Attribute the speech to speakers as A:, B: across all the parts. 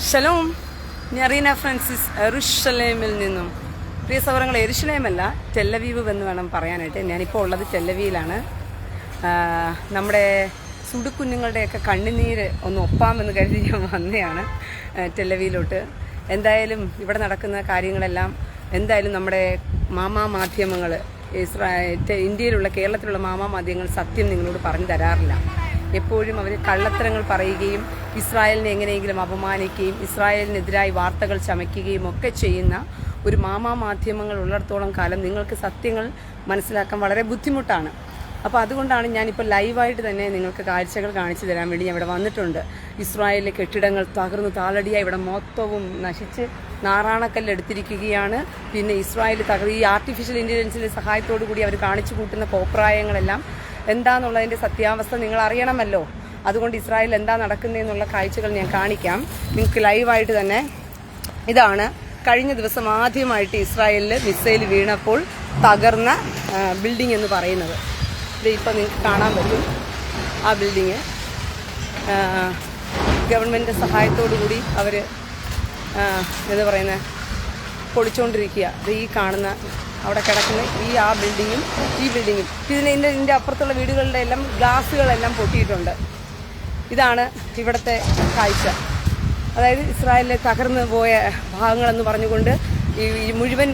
A: Shalom, ഞാൻ Reena Francis എറുഷലേമിൽ നിന്നും. പ്രിയ സഹോദരങ്ങൾ, എരുഷലേമല്ല, ടെല്ലവീവ് എന്ന് വേണം പറയാനായിട്ട്. ഞാനിപ്പോൾ ഉള്ളത് ടെല്ലവിയിലാണ്. നമ്മുടെ സുടുക്കുഞ്ഞുങ്ങളുടെയൊക്കെ കണ്ണുനീര് ഒന്ന് ഒപ്പാമെന്ന് കരുതി ഞാൻ വന്നതാണ് ടെല്ലവിയിലോട്ട്. എന്തായാലും ഇവിടെ നടക്കുന്ന കാര്യങ്ങളെല്ലാം എന്തായാലും നമ്മുടെ മാധ്യമങ്ങൾ, ഇന്ത്യയിലുള്ള കേരളത്തിലുള്ള മാധ്യമങ്ങൾ സത്യം നിങ്ങളോട് പറഞ്ഞു തരാറില്ല. എപ്പോഴും അവർ കള്ളത്തരങ്ങൾ പറയുകയും ഇസ്രായേലിനെ എങ്ങനെയെങ്കിലും അപമാനിക്കുകയും ഇസ്രായേലിനെതിരായി വാർത്തകൾ ചമയ്ക്കുകയും ഒക്കെ ചെയ്യുന്ന ഒരു മാധ്യമങ്ങൾ ഉള്ളിടത്തോളം കാലം നിങ്ങൾക്ക് സത്യങ്ങൾ മനസ്സിലാക്കാൻ വളരെ ബുദ്ധിമുട്ടാണ്. അപ്പോൾ അതുകൊണ്ടാണ് ഞാനിപ്പോൾ ലൈവായിട്ട് തന്നെ നിങ്ങൾക്ക് കാഴ്ചകൾ കാണിച്ചു തരാൻ വേണ്ടി ഞാൻ ഇവിടെ വന്നിട്ടുണ്ട്. ഇസ്രായേലിലെ കെട്ടിടങ്ങൾ തകർന്ന് താളടിയായി ഇവിടെ മൊത്തവും നശിച്ച് നാറാണക്കല്ലെടുത്തിരിക്കുകയാണ്. പിന്നെ ഇസ്രായേൽ ഈ ആർട്ടിഫിഷ്യൽ ഇൻ്റലിജൻസിൻ്റെ സഹായത്തോടു കൂടി അവർ കാണിച്ചു കൂട്ടുന്ന കോപ്രായങ്ങളെല്ലാം എന്താണെന്നുള്ളതിൻ്റെ സത്യാവസ്ഥ നിങ്ങൾ അറിയണമല്ലോ. അതുകൊണ്ട് ഇസ്രായേൽ എന്താ നടക്കുന്നതെന്നുള്ള കാഴ്ചകൾ ഞാൻ കാണിക്കാം നിങ്ങൾക്ക് ലൈവായിട്ട് തന്നെ. ഇതാണ് കഴിഞ്ഞ ദിവസം ആദ്യമായിട്ട് ഇസ്രായേലിൽ മിസൈൽ വീണപ്പോൾ തകർന്ന ബിൽഡിംഗ് എന്ന് പറയുന്നത്. ഇത് ഇപ്പോൾ നിങ്ങൾക്ക് കാണാൻ പറ്റും. ആ ബിൽഡിങ് ഗവൺമെൻറ്റിൻ്റെ സഹായത്തോടു കൂടി അവർ എന്താ പറയുന്നത് പൊളിച്ചുകൊണ്ടിരിക്കുക. ഇത് ഈ കാണുന്ന അവിടെ കിടക്കുന്ന ആ ബിൽഡിങ്ങും ഈ ബിൽഡിങ്ങും ഇതിൻ്റെ അപ്പുറത്തുള്ള വീടുകളുടെ എല്ലാം ഗ്ലാസുകളെല്ലാം പൊട്ടിയിട്ടുണ്ട്. ഇതാണ് ഇവിടുത്തെ കാഴ്ച. അതായത് ഇസ്രായേലിലെ തകർന്നു പോയ ഭാഗങ്ങളെന്ന് പറഞ്ഞുകൊണ്ട് ഈ മുഴുവൻ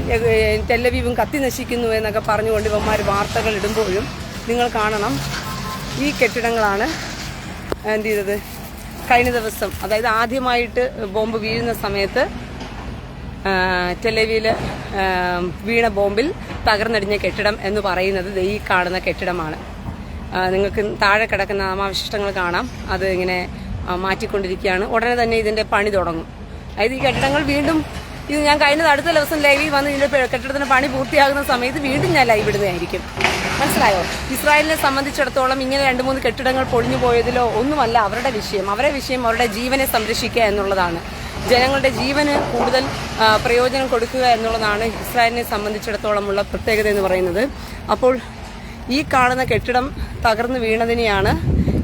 A: ടെല്ലവീവും കത്തി നശിക്കുന്നു എന്നൊക്കെ പറഞ്ഞുകൊണ്ട് ഇവന്മാർ വാർത്തകൾ ഇടുമ്പോഴും നിങ്ങൾ കാണണം, ഈ കെട്ടിടങ്ങളാണ് എന്ത് ചെയ്തത് കഴിഞ്ഞ ദിവസം. അതായത് ആദ്യമായിട്ട് ബോംബ് വീഴുന്ന സമയത്ത് ടെല്ലവിയിൽ വീണ ബോംബിൽ തകർന്നടിഞ്ഞ കെട്ടിടം എന്ന് പറയുന്നത് ഈ കാണുന്ന കെട്ടിടമാണ്. നിങ്ങൾക്ക് താഴെ കിടക്കുന്ന നാമാവശിഷ്ടങ്ങൾ കാണാം. അത് ഇങ്ങനെ മാറ്റിക്കൊണ്ടിരിക്കുകയാണ്. ഉടനെ തന്നെ ഇതിൻ്റെ പണി തുടങ്ങും. അതായത് ഈ കെട്ടിടങ്ങൾ വീണ്ടും ഇത് ഞാൻ കഴിഞ്ഞ അടുത്ത ദിവസം ലൈവിൽ വന്ന് ഇതിൻ്റെ കെട്ടിടത്തിൻ്റെ പണി പൂർത്തിയാകുന്ന സമയത്ത് വീണ്ടും ഞാൻ ലൈവ് ഇടുന്നതായിരിക്കും. മനസ്സിലായോ? ഇസ്രായേലിനെ സംബന്ധിച്ചിടത്തോളം ഇങ്ങനെ 2-3 കെട്ടിടങ്ങൾ പൊളിഞ്ഞു പോയതിലോ ഒന്നുമല്ല അവരുടെ വിഷയം. അവരുടെ ജീവനെ സംരക്ഷിക്കുക എന്നുള്ളതാണ്. ജനങ്ങളുടെ ജീവന് കൂടുതൽ പ്രയോജനം കൊടുക്കുക എന്നുള്ളതാണ് ഇസ്രായേലിനെ സംബന്ധിച്ചിടത്തോളമുള്ള പ്രത്യേകത എന്ന് പറയുന്നത്. അപ്പോൾ ഈ കാണുന്ന കെട്ടിടം തകർന്നു വീണതിനെയാണ്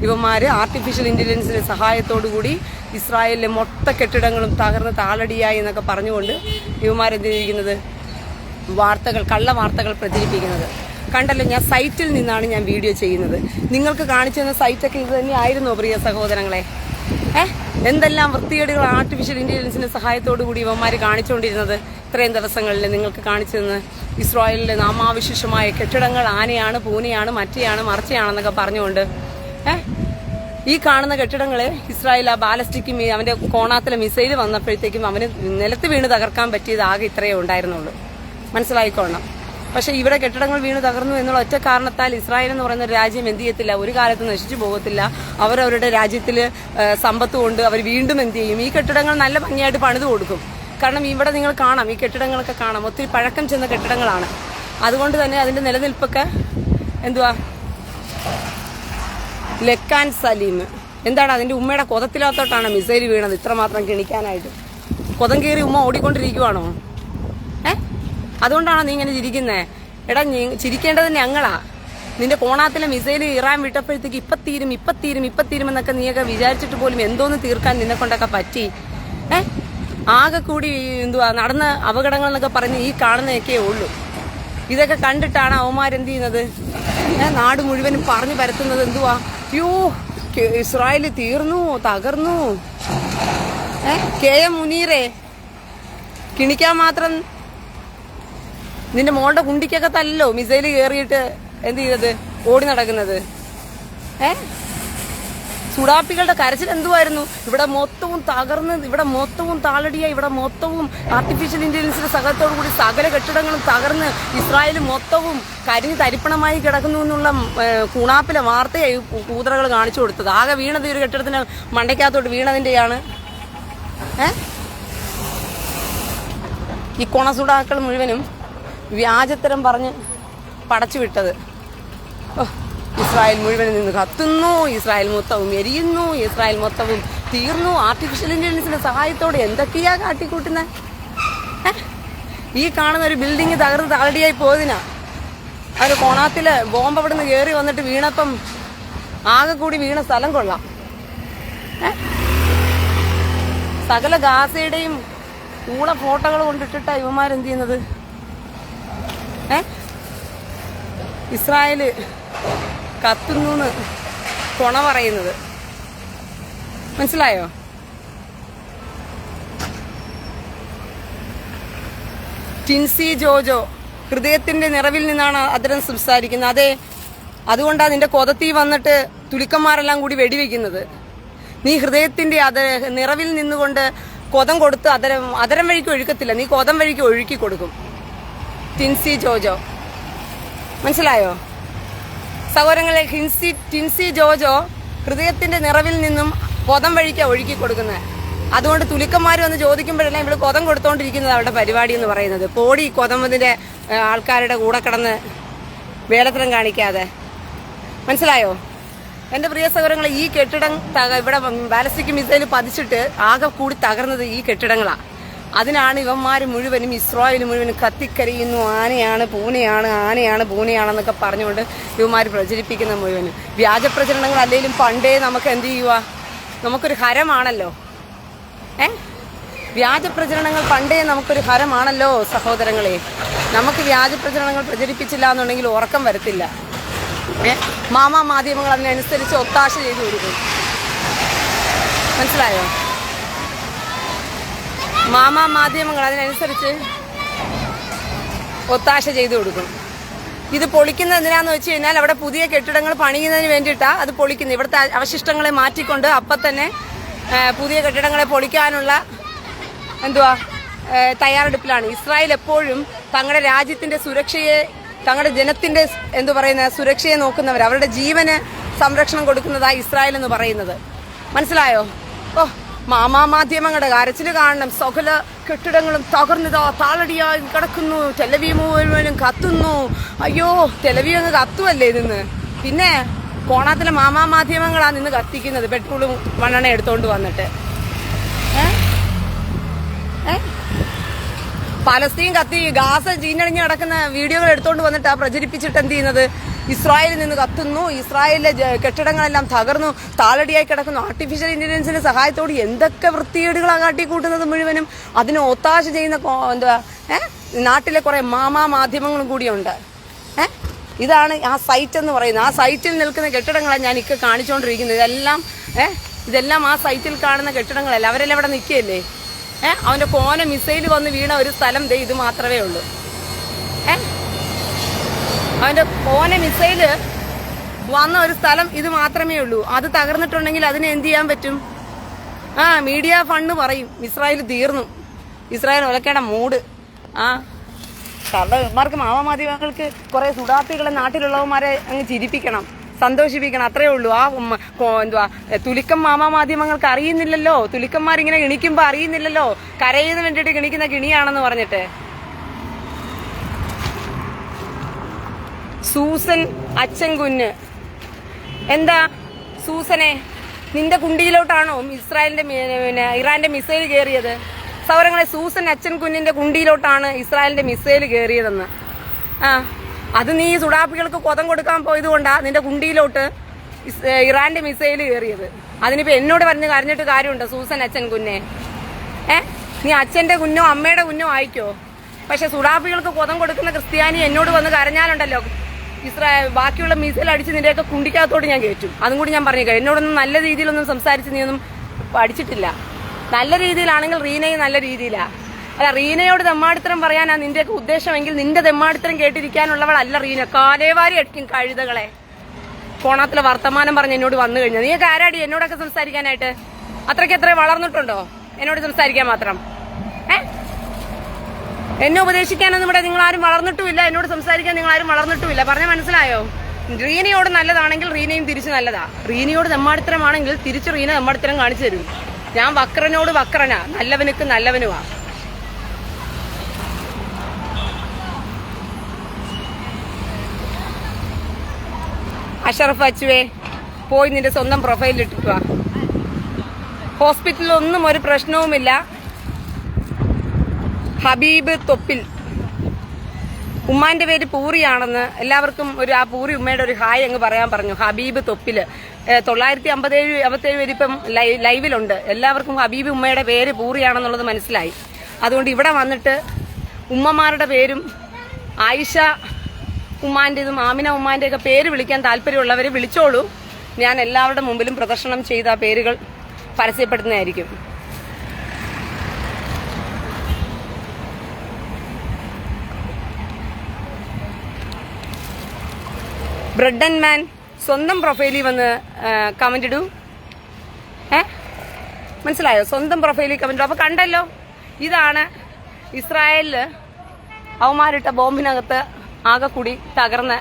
A: ഇവന്മാർ ആർട്ടിഫിഷ്യൽ ഇൻ്റലിജൻസിൻ്റെ സഹായത്തോടു കൂടി ഇസ്രായേലിലെ മൊത്ത കെട്ടിടങ്ങളും തകർന്ന് താളടിയായി എന്നൊക്കെ പറഞ്ഞുകൊണ്ട് ഇവന്മാരെന്ത് ചെയ്തിരിക്കുന്നത് കള്ള വാർത്തകൾ പ്രചരിപ്പിക്കുന്നത്. കണ്ടല്ലോ, ഞാൻ സൈറ്റിൽ നിന്നാണ് ഞാൻ വീഡിയോ ചെയ്യുന്നത്. നിങ്ങൾക്ക് കാണിച്ചു തന്ന സൈറ്റൊക്കെ ഇത് തന്നെ ആയിരുന്നോ പ്രിയ സഹോദരങ്ങളെ? എന്തെല്ലാം വൃത്തികേടുകൾ ആർട്ടിഫിഷ്യൽ ഇൻ്റലിജൻസിൻ്റെ സഹായത്തോടു കൂടി ഇവന്മാർ കാണിച്ചുകൊണ്ടിരുന്നത് ഇത്രയും ദിവസങ്ങളിൽ നിങ്ങൾക്ക് കാണിച്ചു തന്ന് ഇസ്രായേലിലെ നാമാവിശേഷമായ കെട്ടിടങ്ങൾ ആനയാണ്, പൂനയാണ്, മറ്റയാണ്, മറിച്ചയാണെന്നൊക്കെ പറഞ്ഞുകൊണ്ട് ഈ കാണുന്ന കെട്ടിടങ്ങളെ ഇസ്രായേൽ ആ ബാലസ്റ്റിക് അവൻ്റെ കോണാത്തിലെ മിസൈൽ വന്നപ്പോഴത്തേക്കും അവന് നിലത്ത് വീണ് തകർക്കാൻ പറ്റിയത് ആകെ ഇത്രയേ ഉണ്ടായിരുന്നുള്ളൂ. മനസ്സിലായിക്കൊള്ളണം. പക്ഷേ ഇവിടെ കെട്ടിടങ്ങൾ വീണ് തകർന്നു എന്നുള്ള ഒറ്റ കാരണത്താൽ ഇസ്രായേൽ എന്ന് പറയുന്ന ഒരു രാജ്യം എന്ത് ചെയ്യത്തില്ല, ഒരു കാലത്ത് നശിച്ചു പോകത്തില്ല. അവരവരുടെ രാജ്യത്തിൽ സമ്പത്ത് കൊണ്ട് അവർ വീണ്ടും എന്ത് ചെയ്യും, ഈ കെട്ടിടങ്ങൾ നല്ല ഭംഗിയായിട്ട് പണിത് കൊടുക്കും. കാരണം ഇവിടെ നിങ്ങൾ കാണാം, ഈ കെട്ടിടങ്ങളൊക്കെ കാണാം, ഒത്തിരി പഴക്കം ചെന്ന കെട്ടിടങ്ങളാണ്. അതുകൊണ്ട് തന്നെ അതിൻ്റെ നിലനിൽപ്പൊക്കെ എന്തുവാ ലക്കാൻ സലീം എന്താണ് അതിൻ്റെ ഉമ്മയുടെ കൊതത്തിലാത്തോട്ടാണ് മിസൈൽ വീണത് ഇത്രമാത്രം കിണിക്കാനായിട്ട്. കൊതം കയറി ഉമ്മ ഓടിക്കൊണ്ടിരിക്കുവാണോ? അതുകൊണ്ടാണോ നീ ഇങ്ങനെ ചിരിക്കുന്നേ? എടാ, ചിരിക്കേണ്ടത് ഞങ്ങളാ. നിന്റെ കോണാത്തിലെ മിസൈൽ ഇറാൻ വിട്ടപ്പോഴത്തേക്ക് ഇപ്പം തീരും എന്നൊക്കെ നീയൊക്കെ വിചാരിച്ചിട്ട് പോലും എന്തോന്ന് തീർക്കാൻ നിന്നെ കൊണ്ടൊക്കെ പറ്റി? ആകെ കൂടി എന്തുവാ നടന്ന അപകടങ്ങൾ എന്നൊക്കെ പറഞ്ഞ് ഈ കാണുന്നതൊക്കെ ഉള്ളൂ. ഇതൊക്കെ കണ്ടിട്ടാണ് അവന്മാരെന്ത് ചെയ്യുന്നത്, നാട് മുഴുവനും പറഞ്ഞു പരത്തുന്നത് എന്തുവാ, യോ ഇസ്രായേൽ തീർന്നു, തകർന്നു. KM മുനീറെ, കിണിക്കാൻ മാത്രം നിന്റെ മോളുടെ കുണ്ടിക്കൊക്കെ തല്ലോ മിസൈൽ കയറിയിട്ട് എന്ത് ചെയ്തത് ഓടി നടക്കുന്നത്. സുഡാപ്പികളുടെ കരച്ചിൽ എന്തുവായിരുന്നു? ഇവിടെ മൊത്തവും തകർന്ന്, ഇവിടെ മൊത്തവും താളടിയായി, ഇവിടെ മൊത്തവും ആർട്ടിഫിഷ്യൽ ഇന്റലിജൻസിന്റെ സഹായത്തോടു കൂടി സകല കെട്ടിടങ്ങളും തകർന്ന് ഇസ്രായേൽ മൊത്തവും കരിഞ്ഞ് തരിപ്പണമായി കിടക്കുന്നു എന്നുള്ള കുണാപ്പിലെ വാർത്തയായി കൂതറകൾ കാണിച്ചു കൊടുത്തത്. ആകെ വീണത് ഒരു കെട്ടിടത്തിന് മണ്ടയ്ക്കകത്തോട്ട് വീണതിൻ്റെയാണ് ഈ കൊണസുഡാക്കൾ മുഴുവനും വ്യാജത്തരം പറഞ്ഞ് പടച്ചു വിട്ടത്. ഇസ്രായേൽ മുഴുവൻ നിന്ന് കത്തുന്നു, ഇസ്രായേൽ മൊത്തവും എരിയുന്നു, ഇസ്രായേൽ മൊത്തവും തീർന്നു. ആർട്ടിഫിഷ്യൽ ഇന്റലിജൻസിന്റെ സഹായത്തോടെ എന്തൊക്കെയാ കാട്ടിക്കൂട്ടുന്നത്? ഈ കാണുന്ന ഒരു ബിൽഡിങ് തകർന്ന് താളടിയായി പോയതിനാ. ഒരു കോണാത്തില് ബോംബ് അവിടെ നിന്ന് കയറി വന്നിട്ട് വീണപ്പം ആകെ കൂടി വീണ സ്ഥലം കൊള്ളാം. സകല ഗാസയുടെയും ഊള ഫോട്ടോകൾ കൊണ്ടിട്ടിട്ടാ ഇവന്മാരെന്ത് ചെയ്യുന്നത്? ഇസ്രായേല് കത്തുന്നു കൊണ പറയുന്നത് മനസ്സിലായോ? ടിൻസി ജോജോ, ഹൃദയത്തിന്റെ നിറവിൽ നിന്നാണ് അദ്ദേഹം സംസാരിക്കുന്നത്. അതെ, അതുകൊണ്ടാണ് നിന്റെ കൊതത്തി വന്നിട്ട് തുലിക്കന്മാരെല്ലാം കൂടി വെടിവെക്കുന്നത്. നീ ഹൃദയത്തിന്റെ നിറവിൽ നിന്നുകൊണ്ട് കൊതം കൊടുത്ത് അതരം വഴിക്ക് ഒഴുക്കത്തില്ല, നീ കൊതം വഴിക്ക് ഒഴുക്കി കൊടുക്കും. ടിൻസി ജോജോ, മനസ്സിലായോ സഹോദരങ്ങളെ? ടിൻസി ജോജോ ഹൃദയത്തിന്റെ നിറവിൽ നിന്നും കൊതം വഴിക്കാണ് ഒഴുക്കി കൊടുക്കുന്നത്. അതുകൊണ്ട് തുലിക്കന്മാർ വന്ന് ചോദിക്കുമ്പോഴെല്ലാം ഇവിടെ കൊതം കൊടുത്തോണ്ടിരിക്കുന്നത് അവരുടെ പരിപാടി എന്ന് പറയുന്നത്. പോടി കൊതമ്പതിന്റെ ആൾക്കാരുടെ കൂടെ കിടന്ന് വേലത്തരം കാണിക്കാതെ, മനസ്സിലായോ? എന്റെ പ്രിയ സഹോദരങ്ങളെ, ഈ കെട്ടിടം ഇവിടെ ബാലിസ്റ്റിക് മിസൈൽ പതിച്ചിട്ട് ആകെ കൂടി തകർന്നത് ഈ കെട്ടിടങ്ങളാ. അതിനാണ് ഇവന്മാർ മുഴുവനും, ഇസ്രായേൽ മുഴുവനും കത്തിക്കരിയുന്നു. ആനയാണ് പൂനെയാണ്, ആനയാണ് പൂനെയാണെന്നൊക്കെ പറഞ്ഞുകൊണ്ട് ഇവന്മാർ പ്രചരിപ്പിക്കുന്ന മുഴുവനും വ്യാജ പ്രചരണങ്ങൾ. അല്ലെങ്കിലും പണ്ടേ നമുക്ക് എന്ത് ചെയ്യുക, നമുക്കൊരു ഹരമാണല്ലോ. വ്യാജ പ്രചരണങ്ങൾ പണ്ടേ നമുക്കൊരു ഹരമാണല്ലോ സഹോദരങ്ങളെ. നമുക്ക് വ്യാജ പ്രചരണങ്ങൾ പ്രചരിപ്പിച്ചില്ല എന്നുണ്ടെങ്കിൽ ഉറക്കം വരത്തില്ല. മാമാ മാധ്യമങ്ങൾ അതിനനുസരിച്ച് ഒത്താശ ചെയ്തു കൊടുക്കും, മനസ്സിലായോ? മാമാ മാധ്യമങ്ങൾ അതിനനുസരിച്ച് ഒത്താശ ചെയ്തു കൊടുക്കും. ഇത് പൊളിക്കുന്നത് എന്തിനാന്ന് വെച്ച് കഴിഞ്ഞാൽ അവിടെ പുതിയ കെട്ടിടങ്ങൾ പണിയുന്നതിന് വേണ്ടിയിട്ടാണ് അത് പൊളിക്കുന്നത്. ഇവിടുത്തെ അവശിഷ്ടങ്ങളെ മാറ്റിക്കൊണ്ട് അപ്പം തന്നെ പുതിയ കെട്ടിടങ്ങളെ പൊളിക്കാനുള്ള തയ്യാറെടുപ്പിലാണ്. ഇസ്രായേൽ എപ്പോഴും തങ്ങളുടെ രാജ്യത്തിന്റെ സുരക്ഷയെ, തങ്ങളുടെ ജനത്തിന്റെ സുരക്ഷയെ നോക്കുന്നവർ, അവരുടെ ജീവന് സംരക്ഷണം കൊടുക്കുന്നതായി ഇസ്രായേൽ എന്ന് പറയുന്നത്, മനസ്സിലായോ? മാമാ മാധ്യമങ്ങളുടെ കരച്ചിൽ കാണണം. സകല കെട്ടിടങ്ങളും തകർന്നതോ താളടിയായി കിടക്കുന്നു, ടെലവീവ് മുഴുവനും കത്തുന്നു. അയ്യോ, ടെലവീവ് അങ്ങ് കത്തുവല്ലേ നിന്ന്. പിന്നെ കോണാത്തിലെ മാമാ മാധ്യമങ്ങളാണ് നിന്ന് കത്തിക്കുന്നത്, പെട്രോളും മണ്ണെണ്ണ എടുത്തോണ്ട് വന്നിട്ട്. പലസ്തീൻ കത്തി, ഗാസ ചീഞ്ഞടിഞ്ഞ് കിടക്കുന്ന വീഡിയോകൾ എടുത്തോണ്ട് വന്നിട്ട് പ്രചരിപ്പിച്ചിട്ട് എന്ത് ചെയ്യുന്നത്? ഇസ്രായേലിൽ നിന്ന് കത്തുന്നു, ഇസ്രായേലിലെ കെട്ടിടങ്ങളെല്ലാം തകർന്നു, താളടിയായി കിടക്കുന്നു. ആർട്ടിഫിഷ്യൽ ഇന്റലിജൻസിന്റെ സഹായത്തോട് എന്തൊക്കെ വൃത്തികേടുകളാണ് കാട്ടിക്കൂട്ടുന്നത് മുഴുവനും. അതിന് ഒത്താശ ചെയ്യുന്ന നാട്ടിലെ കുറെ മാമാ മാധ്യമങ്ങളും കൂടിയുണ്ട്. ഇതാണ് ആ സൈറ്റ് എന്ന് പറയുന്നത്. ആ സൈറ്റിൽ നിൽക്കുന്ന കെട്ടിടങ്ങളാണ് ഞാൻ കാണിച്ചുകൊണ്ടിരിക്കുന്നത്. ഇതെല്ലാം ആ സൈറ്റിൽ കാണുന്ന കെട്ടിടങ്ങളല്ല. അവരെല്ലാം ഇവിടെ നിൽക്കുകയല്ലേ. അവന്റെ കോന മിസൈൽ വന്ന് വീണ ഒരു സ്ഥലം ഇത് മാത്രമേ ഉള്ളൂ. അവന്റെ കോന മിസൈല് വന്ന ഒരു സ്ഥലം ഇത് മാത്രമേ ഉള്ളൂ. അത് തകർന്നിട്ടുണ്ടെങ്കിൽ അതിനെ എന്ത് ചെയ്യാൻ പറ്റും? മീഡിയ ഫണ്ട് പറയും ഇസ്രായേൽ തീർന്നു, ഇസ്രായേൽ ഒലക്കേണ്ട മൂഡ്. കാരണം ഇവന്മാർക്ക് മാധ്യമങ്ങൾക്ക് കുറെ സുഡാപ്പികളെ നാട്ടിലുള്ളവന്മാരെ അങ്ങ് ചിരിപ്പിക്കണം, സന്തോഷിപ്പിക്കണം, അത്രേ ഉള്ളൂ. തുലിക്കം മാമാ മാധ്യമങ്ങൾക്ക് അറിയുന്നില്ലല്ലോ. തുലിക്കന്മാരിങ്ങനെ ഗണിക്കുമ്പോ അറിയുന്നില്ലല്ലോ കരയിന് വേണ്ടിയിട്ട് ഗണിക്കുന്ന ഗിണിയാണെന്ന് പറഞ്ഞിട്ട്. സൂസൻ അച്ചൻകുഞ്ഞ്, എന്താ സൂസനെ, നിന്റെ കുണ്ടിയിലോട്ടാണോ ഇറാന്റെ മിസൈൽ കയറിയത്? സൗരങ്ങളെ, സൂസൻ അച്ചൻകുഞ്ഞിന്റെ കുണ്ടിയിലോട്ടാണ് ഇസ്രായേലിന്റെ മിസൈൽ കയറിയതെന്ന്. അത് നീ സുഡാപ്പികൾക്ക് കൊതം കൊടുക്കാൻ പോയത് കൊണ്ടാ നിന്റെ കുണ്ടിയിലോട്ട് ഇറാന്റെ മിസൈൽ കയറിയത്. അതിനിപ്പോ എന്നോട് പറഞ്ഞ് കരഞ്ഞിട്ട് കാര്യമുണ്ടോ സൂസൻ അച്ഛൻ കുഞ്ഞെ? നീ അച്ഛന്റെ കുഞ്ഞോ അമ്മയുടെ കുഞ്ഞോ ആയിക്കോ, പക്ഷെ സുഡാപ്പികൾക്ക് കൊതം കൊടുക്കുന്ന ക്രിസ്ത്യാനി എന്നോട് വന്ന് കരഞ്ഞാലുണ്ടല്ലോ, ബാക്കിയുള്ള മിസൈൽ അടിച്ച് നിന്റെയൊക്കെ കുണ്ടിക്കകത്തോട്ട് ഞാൻ കയറ്റും. അതും കൂടി ഞാൻ പറഞ്ഞേക്കാം. എന്നോടൊന്നും നല്ല രീതിയിലൊന്നും സംസാരിച്ച് നീയൊന്നും പഠിച്ചിട്ടില്ല. നല്ല രീതിയിലാണെങ്കിൽ റീനയും നല്ല രീതിയിലാ. അല്ല, റീനയോട് തെമ്മാടിത്തരം പറയാനാ നിന്റെയൊക്കെ ഉദ്ദേശമെങ്കിൽ നിന്റെ തെമ്മാടിത്തരം കേട്ടിരിക്കാനുള്ളവളല്ല റീന. കാലേവാരി അടിക്കും കഴുതകളെ. കോണാത്തിലെ വർത്തമാനം പറഞ്ഞ് എന്നോട് വന്നു കഴിഞ്ഞാൽ നീ ആരാടി എന്നോടൊക്കെ സംസാരിക്കാനായിട്ട്? അത്രയ്ക്ക് എത്ര വളർന്നിട്ടുണ്ടോ എന്നോട് സംസാരിക്കാൻ മാത്രം? എന്നെ ഉപദേശിക്കാനൊന്നും ഇവിടെ നിങ്ങളാരും വളർന്നിട്ടുമില്ല, എന്നോട് സംസാരിക്കാൻ നിങ്ങളാരും വളർന്നിട്ടുമില്ല. പറഞ്ഞ മനസ്സിലായോ? റീനയോട് നല്ലതാണെങ്കിൽ റീനയും തിരിച്ചു നല്ലതാ. റീനയോട് തെമ്മാടിത്തരമാണെങ്കിൽ തിരിച്ച് റീന തെമ്മാടിത്തരം കാണിച്ചു തരും. ഞാൻ വക്രനോട് വക്രനാ, നല്ലവനുക്ക് നല്ലവനുമാ. അഷറഫ് അച്ചുവേ, പോയി നിന്റെ സ്വന്തം പ്രൊഫൈലിൽ ഇട്ടിട്ടുവാ. ഹോസ്പിറ്റലിലൊന്നും ഒരു പ്രശ്നവുമില്ല. ഹബീബ് തൊപ്പിൽ, ഉമ്മാന്റെ പേര് പൂറിയാണെന്ന് എല്ലാവർക്കും ആ പൂറി ഉമ്മയുടെ ഒരു ഹായ് അങ്ങ് പറയാൻ പറഞ്ഞു. ഹബീബ് തൊപ്പില് 957 പേര് ഇപ്പം ലൈവിലുണ്ട്. എല്ലാവർക്കും ഹബീബി ഉമ്മയുടെ പേര് പൂറിയാണെന്നുള്ളത് മനസ്സിലായി. അതുകൊണ്ട് ഇവിടെ വന്നിട്ട് ഉമ്മമാരുടെ പേരും ആയിഷ ഉമ്മാൻ്റെതും ആമിന ഉമ്മാൻ്റെ ഒക്കെ പേര് വിളിക്കാൻ താല്പര്യമുള്ളവർ വിളിച്ചോളൂ. ഞാൻ എല്ലാവരുടെ മുമ്പിലും പ്രദർശനം ചെയ്ത പേരുകൾ പരസ്യപ്പെടുന്നതായിരിക്കും. ബ്രെഡ് ആൻഡ് മാൻ സ്വന്തം പ്രൊഫൈലിൽ വന്ന് കമന്റ് ഇടൂ. മനസ്സിലായോ? സ്വന്തം പ്രൊഫൈലിൽ കമന്റ്. അപ്പൊ കണ്ടല്ലോ, ഇതാണ് ഇസ്രായേലില് അവന്മാരിട്ട ബോംബിനകത്ത് ആകെ കൂടി തകർന്ന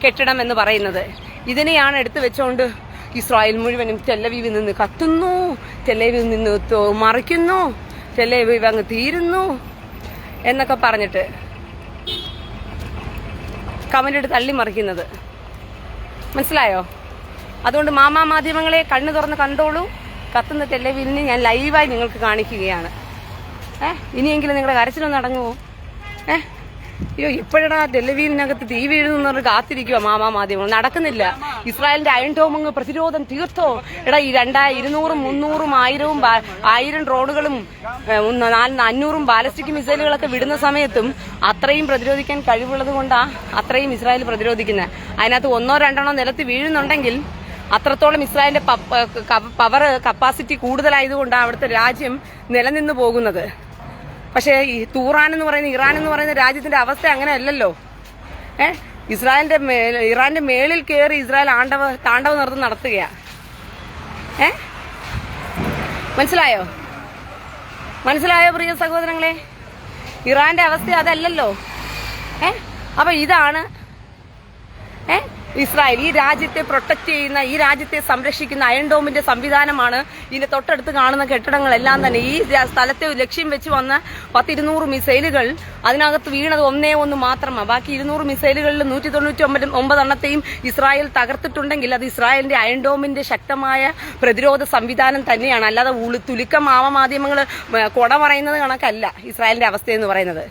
A: കെട്ടിടം എന്ന് പറയുന്നത്. ഇതിനെയാണ് എടുത്തു വെച്ചുകൊണ്ട് ഇസ്രായേൽ മുഴുവനും ടെല്ലവീവിൽ നിന്ന് കത്തുന്നു, ടെല്ലവീവിൽ നിന്ന് മറിക്കുന്നു, ടെല്ലവീവ് അങ്ങ് തീരുന്നു എന്നൊക്കെ പറഞ്ഞിട്ട് കമന്റ് ഇട്ട് തള്ളി മറിക്കുന്നത്. മനസ്സിലായോ? അതുകൊണ്ട് മാധ്യമങ്ങളെ കണ്ണു തുറന്ന് കണ്ടോളൂ. കത്തുന്ന ടെല്ലവീവിനെ ഞാൻ ലൈവായി നിങ്ങൾക്ക് കാണിക്കുകയാണ്. ഇനിയെങ്കിലും നിങ്ങളുടെ കരച്ചിലൊന്നും അടങ്ങുമോ? അയ്യോ, ഇപ്പോഴാ ടെല്ലവീവിനകത്ത് തീ വീഴുന്നു പറഞ്ഞ് കാത്തിരിക്കുക മാധ്യമങ്ങൾ. നടക്കുന്നില്ല. ഇസ്രായേലിന്റെ അയൺ ഡോം പ്രതിരോധം തീർത്തോ? എടാ, ഈ 200, 300, 1000 ഡ്രോണുകളും 500 ബാലിസ്റ്റിക് മിസൈലുകളൊക്കെ വിടുന്ന സമയത്തും അത്രയും പ്രതിരോധിക്കാൻ കഴിവുള്ളത് കൊണ്ടാ അത്രയും ഇസ്രായേൽ പ്രതിരോധിക്കുന്നത്. അതിനകത്ത് 1-2 നിലത്ത് വീഴുന്നുണ്ടെങ്കിൽ അത്രത്തോളം ഇസ്രായേലിന്റെ പവർ കപ്പാസിറ്റി കൂടുതലായതുകൊണ്ടാണ് അവിടുത്തെ രാജ്യം നിലനിന്ന് പോകുന്നത്. പക്ഷേ ഈ തൂറാൻ എന്ന് പറയുന്ന ഇറാൻ എന്ന് പറയുന്ന രാജ്യത്തിന്റെ അവസ്ഥ അങ്ങനെ അല്ലല്ലോ. ഇറാന്റെ മേളിൽ കയറി ഇസ്രായേൽ താണ്ഡവ നൃത്തം നടത്തുകയാ. മനസ്സിലായോ പ്രിയ സഹോദരങ്ങളെ? ഇറാന്റെ അവസ്ഥ അതല്ലല്ലോ. അപ്പൊ ഇതാണ് ഇസ്രായേൽ. ഈ രാജ്യത്തെ പ്രൊട്ടക്ട് ചെയ്യുന്ന, ഈ രാജ്യത്തെ സംരക്ഷിക്കുന്ന അയൺ ഡോമിന്റെ സംവിധാനമാണ് ഇതിന്റെ തൊട്ടടുത്ത് കാണുന്ന കെട്ടിടങ്ങളെല്ലാം തന്നെ. ഈ സ്ഥലത്തെ ലക്ഷ്യം വെച്ച് വന്ന 10-200 മിസൈലുകൾ അതിനകത്ത് വീണത് 1 മാത്രമാണ്. ബാക്കി 200 മിസൈലുകളിൽ 199 എണ്ണത്തെയും ഇസ്രായേൽ തകർത്തിട്ടുണ്ടെങ്കിൽ അത് ഇസ്രായേലിന്റെ അയൺ ഡോമിന്റെ ശക്തമായ പ്രതിരോധ സംവിധാനം തന്നെയാണ്. അല്ലാതെ തുലുക്കം മാധ്യമങ്ങൾ കൊട പറയുന്നത് കണക്കല്ല ഇസ്രായേലിന്റെ അവസ്ഥയെന്ന് പറയുന്നത്.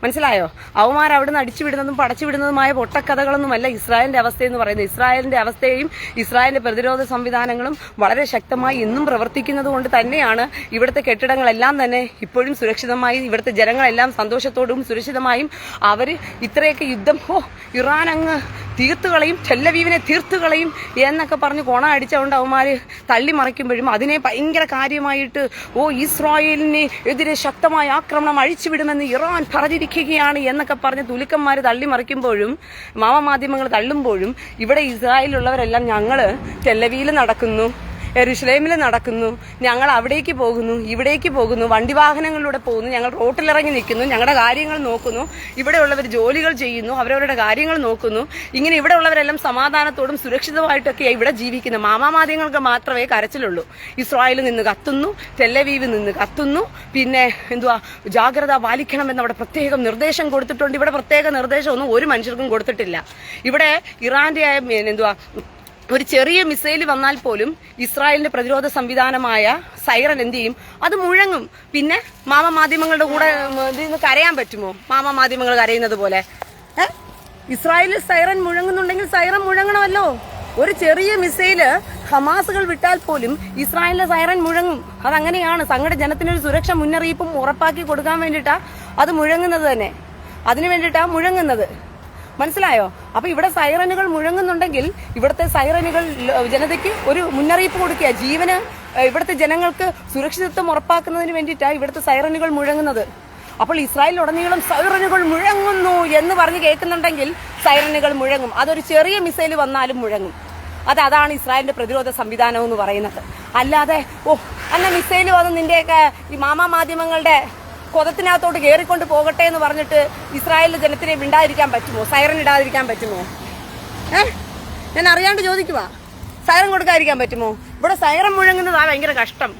A: മനസ്സിലായോ? അവന്മാർ അവിടുന്ന് അടിച്ചുവിടുന്നതും പടച്ചുവിടുന്നതുമായ പൊട്ടക്കഥകളൊന്നുമല്ല ഇസ്രായേലിന്റെ അവസ്ഥയെന്ന് പറയുന്നത്. ഇസ്രായേലിന്റെ അവസ്ഥയും ഇസ്രായേലിന്റെ പ്രതിരോധ സംവിധാനങ്ങളും വളരെ ശക്തമായി ഇന്നും പ്രവർത്തിക്കുന്നത് കൊണ്ട് തന്നെയാണ് ഇവിടുത്തെ കെട്ടിടങ്ങളെല്ലാം തന്നെ ഇപ്പോഴും സുരക്ഷിതമായി, ഇവിടുത്തെ ജനങ്ങളെല്ലാം സന്തോഷത്തോടും സുരക്ഷിതമായും അവര് ഇത്രയൊക്കെ യുദ്ധം ഇറാൻ അങ്ങ് തീർത്തുകളയും, ടെല്ലവീവിനെ തീർത്തുകളയും എന്നൊക്കെ പറഞ്ഞ് കൊണ അടിച്ചുകൊണ്ട് അവന്മാര് തള്ളിമറിക്കുമ്പോഴും അതിനെ ഭയങ്കര കാര്യമായിട്ട് ഇസ്രായേലിന് എതിരെ ശക്തമായ ആക്രമണം അഴിച്ചുവിടുമെന്ന് ഇറാൻ പറഞ്ഞിരിക്കുകയാണ് എന്നൊക്കെ പറഞ്ഞ് തുലുക്കന്മാര് തള്ളിമറിക്കുമ്പോഴും മാധ്യമങ്ങൾ തള്ളുമ്പോഴും ഇവിടെ ഇസ്രായേലിലുള്ളവരെല്ലാം ഞങ്ങള് ടെല്ലവീവിൽ നടക്കുന്നു, യെരുശലേമിൽ നടക്കുന്നു, ഞങ്ങൾ അവിടേക്ക് പോകുന്നു, ഇവിടേക്ക് പോകുന്നു, വണ്ടി വാഹനങ്ങളിലൂടെ പോകുന്നു, ഞങ്ങൾ റോട്ടിലിറങ്ങി നിൽക്കുന്നു, ഞങ്ങളുടെ കാര്യങ്ങൾ നോക്കുന്നു, ഇവിടെയുള്ളവർ ജോലികൾ ചെയ്യുന്നു, അവരവരുടെ കാര്യങ്ങൾ നോക്കുന്നു. ഇങ്ങനെ ഇവിടെ ഉള്ളവരെല്ലാം സമാധാനത്തോടും സുരക്ഷിതമായിട്ടൊക്കെ ഇവിടെ ജീവിക്കുന്നു. മാധ്യമങ്ങൾക്ക് മാത്രമേ കരച്ചിലുള്ളൂ. ഇസ്രായേലിൽ നിന്ന് കത്തുന്നു, ടെല്ലവീവിൽ നിന്ന് കത്തുന്നു, പിന്നെ ജാഗ്രത പാലിക്കണമെന്ന് അവിടെ പ്രത്യേകം നിർദ്ദേശം കൊടുത്തിട്ടുണ്ട്. ഇവിടെ പ്രത്യേക നിർദ്ദേശമൊന്നും ഒരു മനുഷ്യർക്കും കൊടുത്തിട്ടില്ല. ഇവിടെ ഇറാന്റെ ഒരു ചെറിയ മിസൈൽ വന്നാൽ പോലും ഇസ്രായേലിന്റെ പ്രതിരോധ സംവിധാനമായ സൈറൻ എന്ത് ചെയ്യും? അത് മുഴങ്ങും. പിന്നെ മാധ്യമങ്ങളുടെ കൂടെ ഇതിന് കരയാൻ പറ്റുമോ? മാധ്യമങ്ങൾ കരയുന്നത് പോലെ ഇസ്രായേലിൽ സൈറൻ മുഴങ്ങുന്നുണ്ടെങ്കിൽ സൈറൻ മുഴങ്ങണമല്ലോ. ഒരു ചെറിയ മിസൈല് ഹമാസുകൾ വിട്ടാൽ പോലും ഇസ്രായേലിലെ സൈറൻ മുഴങ്ങും. അതങ്ങനെയാണ്. സംഘടിത ജനത്തിനൊരു സുരക്ഷ മുന്നറിയിപ്പും ഉറപ്പാക്കി കൊടുക്കാൻ വേണ്ടിയിട്ടാ അത് മുഴങ്ങുന്നത് തന്നെ. അതിനു വേണ്ടിയിട്ടാ മുഴങ്ങുന്നത്. മനസ്സിലായോ? അപ്പൊ ഇവിടെ സൈറനുകൾ മുഴങ്ങുന്നുണ്ടെങ്കിൽ ഇവിടുത്തെ സൈറനുകൾ ജനതയ്ക്ക് ഒരു മുന്നറിയിപ്പ് കൊടുക്കുക. ജീവന് ഇവിടുത്തെ ജനങ്ങൾക്ക് സുരക്ഷിതത്വം ഉറപ്പാക്കുന്നതിന് വേണ്ടിയിട്ടാണ് ഇവിടുത്തെ സൈറനുകൾ മുഴങ്ങുന്നത്. അപ്പോൾ ഇസ്രായേലിലുടനീളം സൈറനുകൾ മുഴങ്ങുന്നു എന്ന് പറഞ്ഞ് കേൾക്കുന്നുണ്ടെങ്കിൽ സൈറനുകൾ മുഴങ്ങും. അതൊരു ചെറിയ മിസൈൽ വന്നാലും മുഴങ്ങും. അതാണ് ഇസ്രായേലിന്റെ പ്രതിരോധ സംവിധാനം എന്ന് പറയുന്നത്. അല്ലാതെ അന്ന മിസൈൽ വന്ന് നിന്റെയൊക്കെ ഈ മാധ്യമങ്ങളുടെ കൊതത്തിനകത്തോട്ട് കയറിക്കൊണ്ട് പോകട്ടെ എന്ന് പറഞ്ഞിട്ട് ഇസ്രായേലിലെ ജനത്തിനെ മിണ്ടാതിരിക്കാൻ പറ്റുമോ? സൈറൻ ഇടാതിരിക്കാൻ പറ്റുമോ? ഞാൻ അറിയാണ്ട് ചോദിക്കുവാ. സൈറൻ കൊടുക്കാതിരിക്കാൻ പറ്റുമോ? ഇവിടെ സൈറൻ മുഴങ്ങുന്നതാ ഭയങ്കര കഷ്ടം.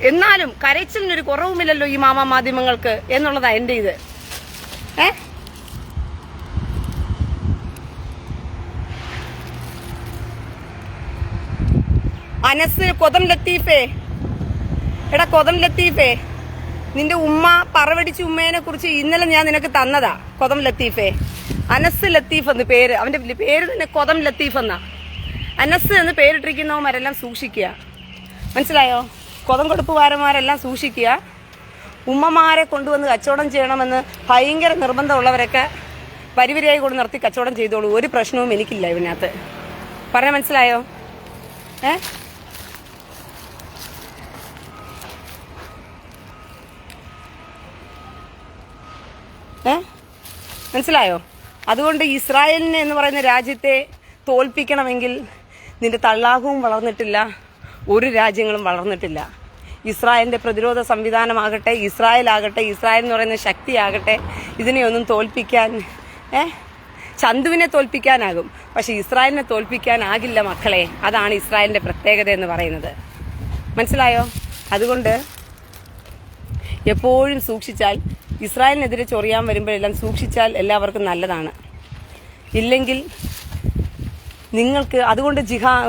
A: എന്നാലും കരച്ചിലിനൊരു കുറവുമില്ലല്ലോ ഈ മാധ്യമങ്ങൾക്ക് എന്നുള്ളതാ എന്റെ ഇത്. അനസ് കൊതം ലത്തീഫേ, എടാ കൊതം ലത്തീഫേ, നിന്റെ ഉമ്മ പറവടിച്ച ഉമ്മേനെ കുറിച്ച് ഇന്നലെ ഞാൻ നിനക്ക് തന്നതാ. കൊതം ലത്തീഫേ, അനസ് ലത്തീഫ് എന്ന് പേര്. അവന്റെ പേര് തന്നെ കൊതം ലത്തീഫ് എന്നാ. അനസ് എന്ന് പേരിട്ടിരിക്കുന്നവന്മാരെല്ലാം സൂക്ഷിക്കുക, മനസ്സിലായോ? കൊതംകൊടുപ്പുകാരന്മാരെല്ലാം സൂക്ഷിക്കുക. ഉമ്മമാരെ കൊണ്ടുവന്ന് കച്ചവടം ചെയ്യണമെന്ന് ഭയങ്കര നിർബന്ധമുള്ളവരൊക്കെ വരിവരിയായി കൊണ്ട് നിർത്തി കച്ചവടം ചെയ്തോളൂ. ഒരു പ്രശ്നവും എനിക്കില്ല ഇതിനകത്ത്. പറഞ്ഞ മനസ്സിലായോ? മനസ്സിലായോ? അതുകൊണ്ട് ഇസ്രായേലിനെ എന്ന് പറയുന്ന രാജ്യത്തെ തോൽപ്പിക്കണമെങ്കിൽ നിന്റെ തള്ളാഹവും വളർന്നിട്ടില്ല, ഒരു രാജ്യങ്ങളും വളർന്നിട്ടില്ല. ഇസ്രായേലിന്റെ പ്രതിരോധ സംവിധാനമാകട്ടെ, ഇസ്രായേൽ എന്ന് പറയുന്ന ശക്തിയാകട്ടെ, ഇതിനെയൊന്നും തോൽപ്പിക്കാൻ ചന്തുവിനെ തോൽപ്പിക്കാനാകും, പക്ഷെ ഇസ്രായേലിനെ തോൽപ്പിക്കാനാകില്ല മക്കളെ. അതാണ് ഇസ്രായേലിന്റെ പ്രത്യേകത എന്ന് പറയുന്നത്. മനസ്സിലായോ? അതുകൊണ്ട് എപ്പോഴും സൂക്ഷിച്ചാൽ, ഇസ്രായേലിനെതിരെ ചൊറിയാൻ വരുമ്പോഴെല്ലാം സൂക്ഷിച്ചാൽ എല്ലാവർക്കും നല്ലതാണ്. ഇല്ലെങ്കിൽ നിങ്ങൾക്ക് അതുകൊണ്ട്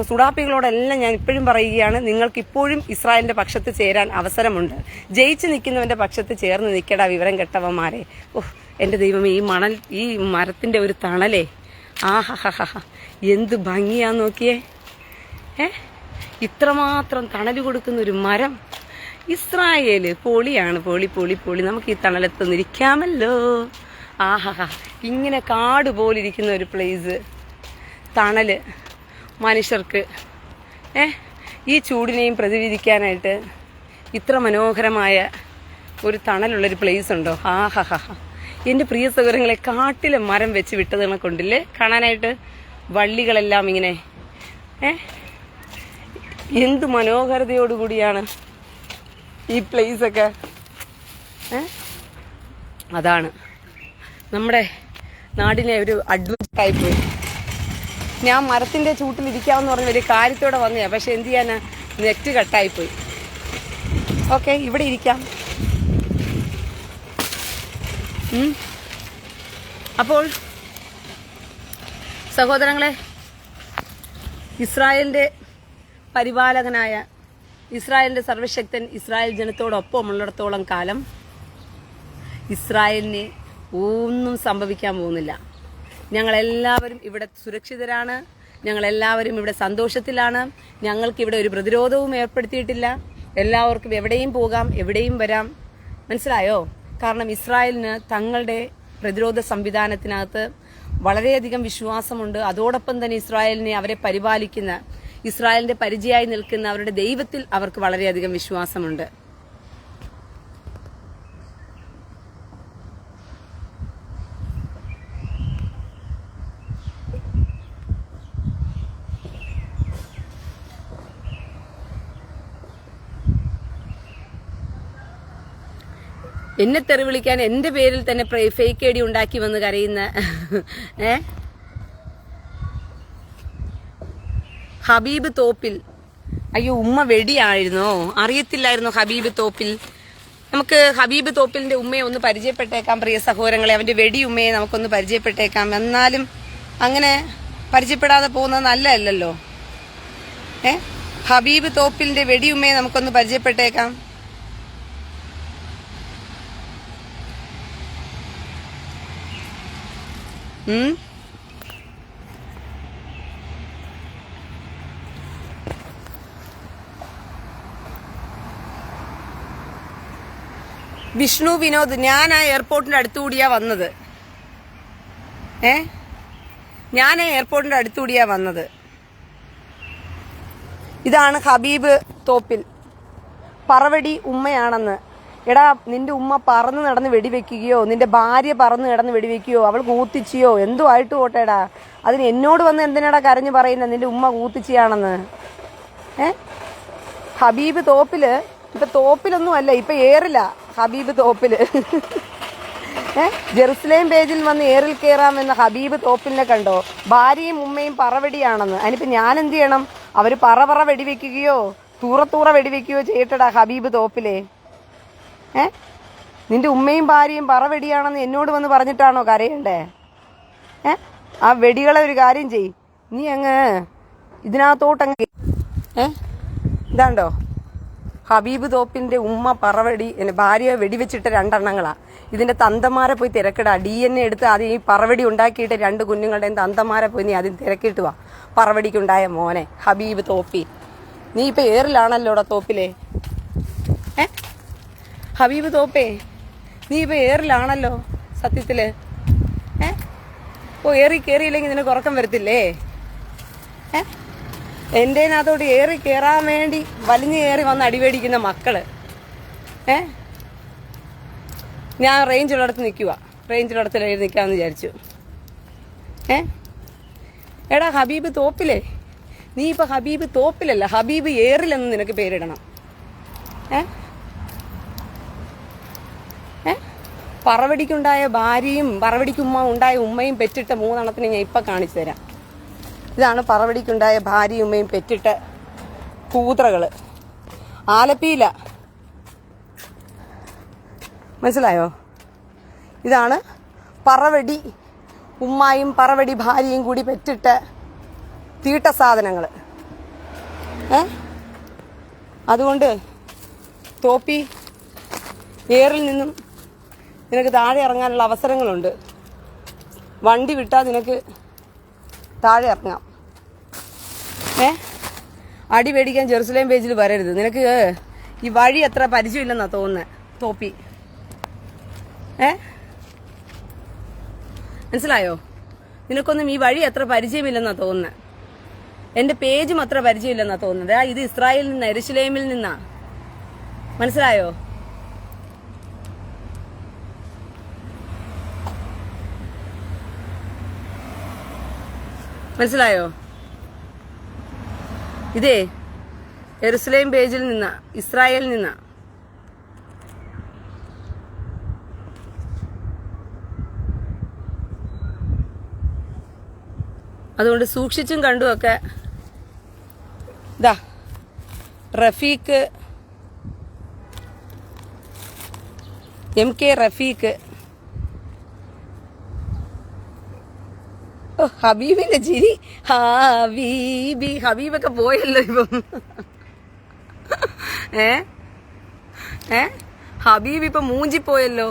A: സുഡാപ്പികളോടെല്ലാം ഞാൻ ഇപ്പോഴും പറയുകയാണ്, നിങ്ങൾക്ക് ഇപ്പോഴും ഇസ്രായേലിന്റെ പക്ഷത്ത് ചേരാൻ അവസരമുണ്ട്. ജയിച്ചു നിൽക്കുന്നവന്റെ പക്ഷത്ത് ചേർന്ന് നിൽക്കടാ വിവരം കെട്ടവന്മാരെ. ഓഹ് എന്റെ ദൈവമേ, ഈ മരത്തിന്റെ ഒരു തണലേ, ആഹഹഹ എന്ത് ഭംഗിയാന്ന് നോക്കിയേ. ഇത്രമാത്രം തണല് കൊടുക്കുന്ന ഒരു മരം. ഇസ്രായേല് പൊളിയാണ്, പൊളി. നമുക്ക് ഈ തണലത്ത് നിൽക്കാമല്ലോ. ആഹഹ ഇങ്ങനെ കാട് പോലിരിക്കുന്ന ഒരു പ്ലേസ്, തണല് മനുഷ്യർക്ക് ഈ ചൂടിനെയും പ്രതിവിധിക്കാനായിട്ട് ഇത്ര മനോഹരമായ ഒരു തണലുള്ളൊരു പ്ലേസ് ഉണ്ടോ? ആഹഹ എൻ്റെ പ്രിയ സഹോദരങ്ങളെ, കാട്ടിലെ മരം വെച്ച് വിട്ടത് കൊണ്ടില്ലേ കാണാനായിട്ട്, വള്ളികളെല്ലാം ഇങ്ങനെ എന്ത് മനോഹരതയോടുകൂടിയാണ് ഈ പ്ലേസൊക്കെ. അതാണ് നമ്മുടെ നാടിനെ ഒരു അഡ്വഞ്ചർ ആയിപ്പോയി. ഞാൻ മരത്തിന്റെ ചൂട്ടിലിരിക്കാമെന്ന് പറഞ്ഞ് വലിയ കാര്യത്തോടെ വന്നയാ, പക്ഷെ എന്ത് ചെയ്യാനാ, നെറ്റ് കട്ടായിപ്പോയി. ഓക്കെ, ഇവിടെ ഇരിക്കാം. അപ്പോൾ സഹോദരങ്ങളെ, ഇസ്രായേലിന്റെ പരിപാലകനായ ഇസ്രായേലിന്റെ സർവശക്തൻ ഇസ്രായേൽ ജനത്തോടൊപ്പമുള്ളിടത്തോളം കാലം ഇസ്രായേലിന് ഒന്നും സംഭവിക്കാൻ പോകുന്നില്ല. ഞങ്ങളെല്ലാവരും ഇവിടെ സുരക്ഷിതരാണ്, ഞങ്ങളെല്ലാവരും ഇവിടെ സന്തോഷത്തിലാണ്. ഞങ്ങൾക്ക് ഇവിടെ ഒരു പ്രതിരോധവും ഏർപ്പെടുത്തിയിട്ടില്ല. എല്ലാവർക്കും എവിടെയും പോകാം, എവിടെയും വരാം. മനസ്സിലായോ? കാരണം ഇസ്രായേലിന് തങ്ങളുടെ പ്രതിരോധ സംവിധാനത്തിനകത്ത് വളരെയധികം വിശ്വാസമുണ്ട്. അതോടൊപ്പം തന്നെ ഇസ്രായേലിനെ അവരെ പരിപാലിക്കുന്ന, ഇസ്രായേലിന്റെ പരിചയമായി നിൽക്കുന്ന അവരുടെ ദൈവത്തിൽ അവർക്ക് വളരെയധികം വിശ്വാസമുണ്ട്. എന്നെ തെറി വിളിക്കാൻ എന്റെ പേരിൽ തന്നെ ഫേക്ക് ഐഡി ഉണ്ടാക്കി വന്ന് കരയുന്ന ഹബീബ് തോപ്പിൽ. അയ്യോ, ഉമ്മ വെടിയായിരുന്നോ? അറിയത്തില്ലായിരുന്നോ ഹബീബ് തോപ്പിൽ? നമുക്ക് ഹബീബ് തോപ്പിലിന്റെ ഉമ്മയെ ഒന്ന് പരിചയപ്പെട്ടേക്കാം പ്രിയ സഹോദരങ്ങളെ. അവന്റെ വെടി ഉമ്മയെ നമുക്കൊന്ന് പരിചയപ്പെട്ടേക്കാം. എന്നാലും അങ്ങനെ പരിചയപ്പെടാതെ പോകുന്നത് നല്ലതല്ലല്ലോ. ഹബീബ് തോപ്പിലിന്റെ വെടി ഉമ്മയെ നമുക്കൊന്ന് പരിചയപ്പെട്ടേക്കാം. വിഷ്ണു വിനോദ്, ഞാൻ ആ എയർപോർട്ടിന്റെ അടുത്തുകൂടിയാ വന്നത്. ഞാൻ ആ എയർപോർട്ടിന്റെ അടുത്തുകൂടിയാ വന്നത്. ഇതാണ് ഹബീബ് തോപ്പിൽ. പറവടി ഉമ്മയാണെന്ന്. എടാ, നിന്റെ ഉമ്മ പറന്ന് നടന്ന് വെടിവെക്കുകയോ നിന്റെ ഭാര്യ പറന്ന് കിടന്ന് വെടിവെക്കുകയോ അവൾ കൂത്തിച്ചിയോ എന്തോ ആയിട്ട് പോട്ടേടാ, അതിന് എന്നോട് വന്ന് എന്തിനാടാ കരഞ്ഞു പറയുന്നത് നിന്റെ ഉമ്മ കൂത്തിച്ചിയാണെന്ന്? ഹബീബ് തോപ്പില് ഇപ്പൊ തോപ്പിലൊന്നും അല്ല, ഇപ്പൊ ഏറില്ല ഹബീബ് തോപ്പില്. ജെറുസലേം പേജിൽ വന്ന് ഏറിൽ കയറാമെന്ന ഹബീബ് തോപ്പിലിനെ കണ്ടോ? ഭാര്യയും ഉമ്മയും പറവെടിയാണെന്ന്. അതിനിപ്പോ ഞാൻ എന്ത് ചെയ്യണം? അവര് പറ വെടിവെക്കുകയോ തൂറ വെടിവെക്കുകയോ ചെയ്യട്ടടാ ഹബീബ് തോപ്പിലെ. നിന്റെ ഉമ്മയും ഭാര്യയും പറവെടിയാണെന്ന് എന്നോട് വന്ന് പറഞ്ഞിട്ടാണോ കരയണ്ടേ? ആ വെടികളെ ഒരു കാര്യം ചെയ്, നീ അങ്ങ് ഇതിനകത്തോട്ടങ്ങ് ഇതാണ്ടോ ഹബീബ് തോപ്പിന്റെ ഉമ്മ പറവടി ഭാര്യ വെടിവെച്ചിട്ട് 2 എണ്ണങ്ങളാണ്. ഇതിന്റെ തന്തമാരെ പോയി തിരക്കിടാ. DNA എടുത്ത് ആദ്യം ഈ പറവടി ഉണ്ടാക്കിയിട്ട് 2 കുഞ്ഞുങ്ങളുടെയും തന്തമാരെ പോയി നീ ആദ്യം തിരക്കിട്ട് വാ. പറവടിക്കുണ്ടായ മോനെ ഹബീബ് തോപ്പി, നീ ഇപ്പൊ ഏറിലാണല്ലോടാ തോപ്പിലെ. ഹബീബ് തോപ്പേ, നീ ഇപ്പൊ ഏറിലാണല്ലോ സത്യത്തില്. ഓ, ഏറി കയറിയില്ലെങ്കിൽ നിനക്ക് ഉറക്കം വരത്തില്ലേ? എൻ്റെനകത്തോട്ട് ഏറി കയറാൻ വേണ്ടി വലിഞ്ഞു കയറി വന്ന് അടിവേടിക്കുന്ന മക്കള്. ഞാൻ റേഞ്ചുള്ളിടത്ത് നിൽക്കുക, റേഞ്ചുള്ളിടത്തിൽ എഴുതി നിൽക്കാമെന്ന് വിചാരിച്ചു. എടാ ഹബീബ് തോപ്പിലെ, നീ ഇപ്പൊ ഹബീബ് തോപ്പിലല്ല, ഹബീബ് ഏറിലെന്ന് നിനക്ക് പേരിടണം. പറവടിക്കുണ്ടായ ഭാര്യയും പറവടിക്കുമ്മ ഉണ്ടായ ഉമ്മയും പെറ്റിട്ട 3 എണ്ണത്തിനെ ഞാൻ ഇപ്പൊ കാണിച്ചു തരാം. ഇതാണ് പറവടിക്കുണ്ടായ ഭാര്യയും ഉമ്മയും പെറ്റിട്ട കൂതറകള്. ആലപ്പിയില, മനസ്സിലായോ? ഇതാണ് പറവടി ഉമ്മായും പറവടി ഭാര്യയും കൂടി പെറ്റിട്ട തീട്ട സാധനങ്ങൾ. അതുകൊണ്ട് തോപ്പി, ഏറിൽ നിന്നും നിനക്ക് താഴെ ഇറങ്ങാനുള്ള അവസരങ്ങളുണ്ട്. വണ്ടി വിട്ടാൽ നിനക്ക് താഴെ ഇറങ്ങാം. അടി പേടിക്കാൻ ജെറുസലേം പേജിൽ വരരുത്. നിനക്ക് ഈ വഴി അത്ര പരിചയമില്ലെന്നാ തോന്നുന്നത് തോപ്പി. മനസ്സിലായോ? നിനക്കൊന്നും ഈ വഴി അത്ര പരിചയമില്ലെന്നാ തോന്നുന്നത്. എന്റെ പേജും അത്ര പരിചയമില്ലെന്നാ തോന്നുന്നത്. ഇത് ഇസ്രായേലിൽ നിന്നാ, യെരുശലേമിൽ നിന്നാ. മനസ്സിലായോ? മനസ്സിലായോ? ഇതേ യെരുശലേം പേജിൽ നിന്നാ, ഇസ്രായേലിൽ നിന്നാ. അതുകൊണ്ട് സൂക്ഷിച്ചും കണ്ടുമൊക്കെ. ഇതാ റഫീഖ്, MK റഫീഖ്. ഹബീബിന്റെ ചിരി, ഹബീബൊക്കെ പോയല്ലോ ഇപ്പം. ഹബീബ് ഇപ്പൊ മൂഞ്ചിപ്പോയല്ലോ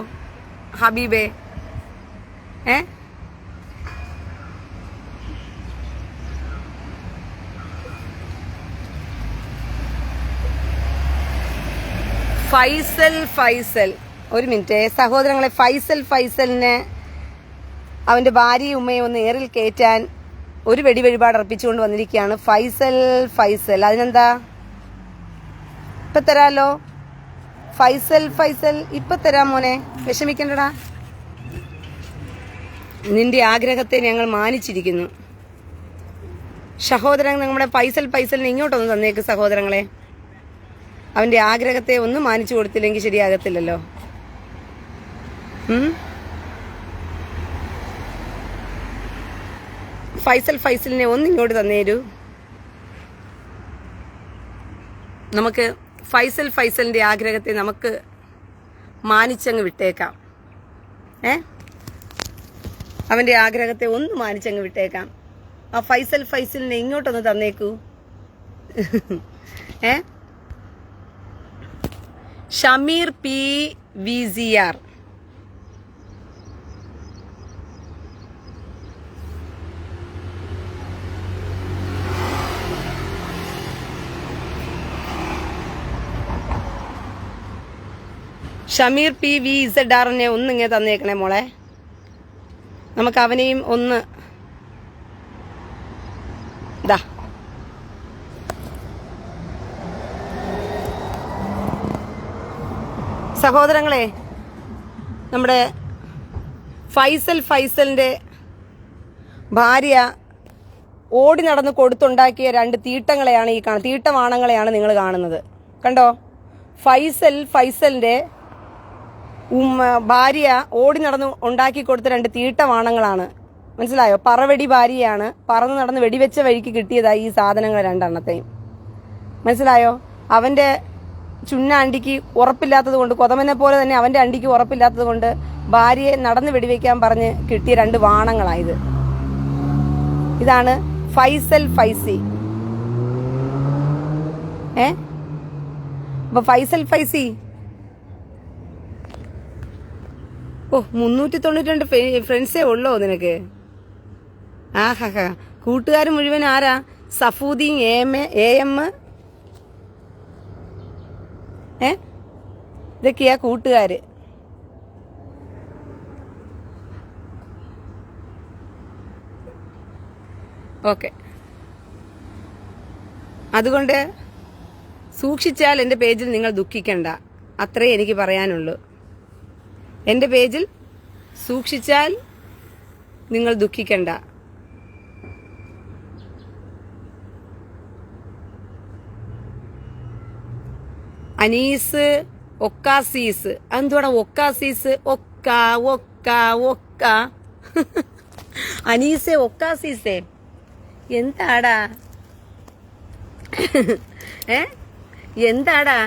A: ഹബീബേ. ഫൈസൽ, ഒരു മിനിറ്റ് സഹോദരങ്ങളെ. ഫൈസലിനെ അവന്റെ ഭാര്യയും ഉമ്മയും ഒന്ന് ഏറിൽ കയറ്റാൻ ഒരു വെടിവഴിപാട് അർപ്പിച്ചുകൊണ്ട് വന്നിരിക്കുകയാണ്. ഫൈസൽ അതിനെന്താ, ഇപ്പൊ തരാലോ. ഫൈസൽ ഇപ്പൊ തരാം മോനെ, വിഷമിക്കണ്ടടാ. നിന്റെ ആഗ്രഹത്തെ ഞങ്ങൾ മാനിച്ചിരിക്കുന്നു. സഹോദരൻ, നമ്മുടെ ഫൈസലിനെ ഇങ്ങോട്ടൊന്ന് തന്നേക്ക് സഹോദരങ്ങളെ. അവന്റെ ആഗ്രഹത്തെ ഒന്ന് മാനിച്ചു കൊടുത്തില്ലെങ്കിൽ ശരിയാകത്തില്ലല്ലോ. ഫൈസലിനെ ഒന്ന് ഇങ്ങോട്ട് തന്നേരൂ. നമുക്ക് ഫൈസലിന്റെ ആഗ്രഹത്തെ നമുക്ക് മാനിച്ചങ്ങ് വിട്ടേക്കാം. അവന്റെ ആഗ്രഹത്തെ ഒന്ന് മാനിച്ചങ്ങ് വിട്ടേക്കാം. ആ ഫൈസലിനെ ഇങ്ങോട്ടൊന്ന് തന്നേക്കൂ. ഷമീർ PVZR, ഷമീർ PVZR ഒന്നിങ്ങനെ തന്നേക്കണേ മോളെ. നമുക്ക് അവനെയും ഒന്ന് ഇതാ. സഹോദരങ്ങളെ, നമ്മുടെ ഫൈസലിന്റെ ഭാര്യ ഓടി നടന്ന് കൊടുത്തുണ്ടാക്കിയ 2 തീട്ടങ്ങളെയാണ് ഈ തീട്ടവാണങ്ങളെയാണ് നിങ്ങൾ കാണുന്നത്. കണ്ടോ? ഫൈസലിന്റെ ഭാര്യ ഓടി നടന്ന് ഉണ്ടാക്കി കൊടുത്ത 2 തീട്ടവാണങ്ങളാണ്. മനസ്സിലായോ? പറവടി ഭാര്യയാണ്. പറന്ന് നടന്ന് വെടിവെച്ച വഴിക്ക് കിട്ടിയതായി ഈ സാധനങ്ങൾ 2 എണ്ണത്തെയും. മനസ്സിലായോ? അവന്റെ ചുന്ന അണ്ടിക്ക് ഉറപ്പില്ലാത്തത് കൊണ്ട്, കൊതമനെ പോലെ തന്നെ അവന്റെ അണ്ടിക്ക് ഉറപ്പില്ലാത്തത് കൊണ്ട് ഭാര്യയെ നടന്ന് വെടിവെക്കാൻ പറഞ്ഞ് കിട്ടിയ 2 വാണങ്ങളായത്. ഇതാണ് ഫൈസി. അപ്പൊ ഫൈസൽ ഫൈസി, ഓ 392 ഫ്രണ്ട്സേ ഉള്ളോ നിനക്ക്? ആഹാ, കൂട്ടുകാർ മുഴുവൻ ആരാ? സഫൂദ്ദീൻ, AM, ഇതൊക്കെയാ കൂട്ടുകാര്. ഓക്കെ, അതുകൊണ്ട് സൂക്ഷിച്ചാൽ എൻ്റെ പേജിൽ നിങ്ങൾ ദുഃഖിക്കണ്ട, അത്രേ എനിക്ക് പറയാനുള്ളൂ. എൻ്റെ പേജിൽ സൂക്ഷിച്ചാൽ നിങ്ങൾ ദുഃഖിക്കണ്ട. അനീസ് ഒക്കാസീസ്, എന്തുവാടാ ഒക്കാസീസ്? ഒക്ക അനീസെ ഒക്കാസീസേ എന്താടാ? എന്താടാ?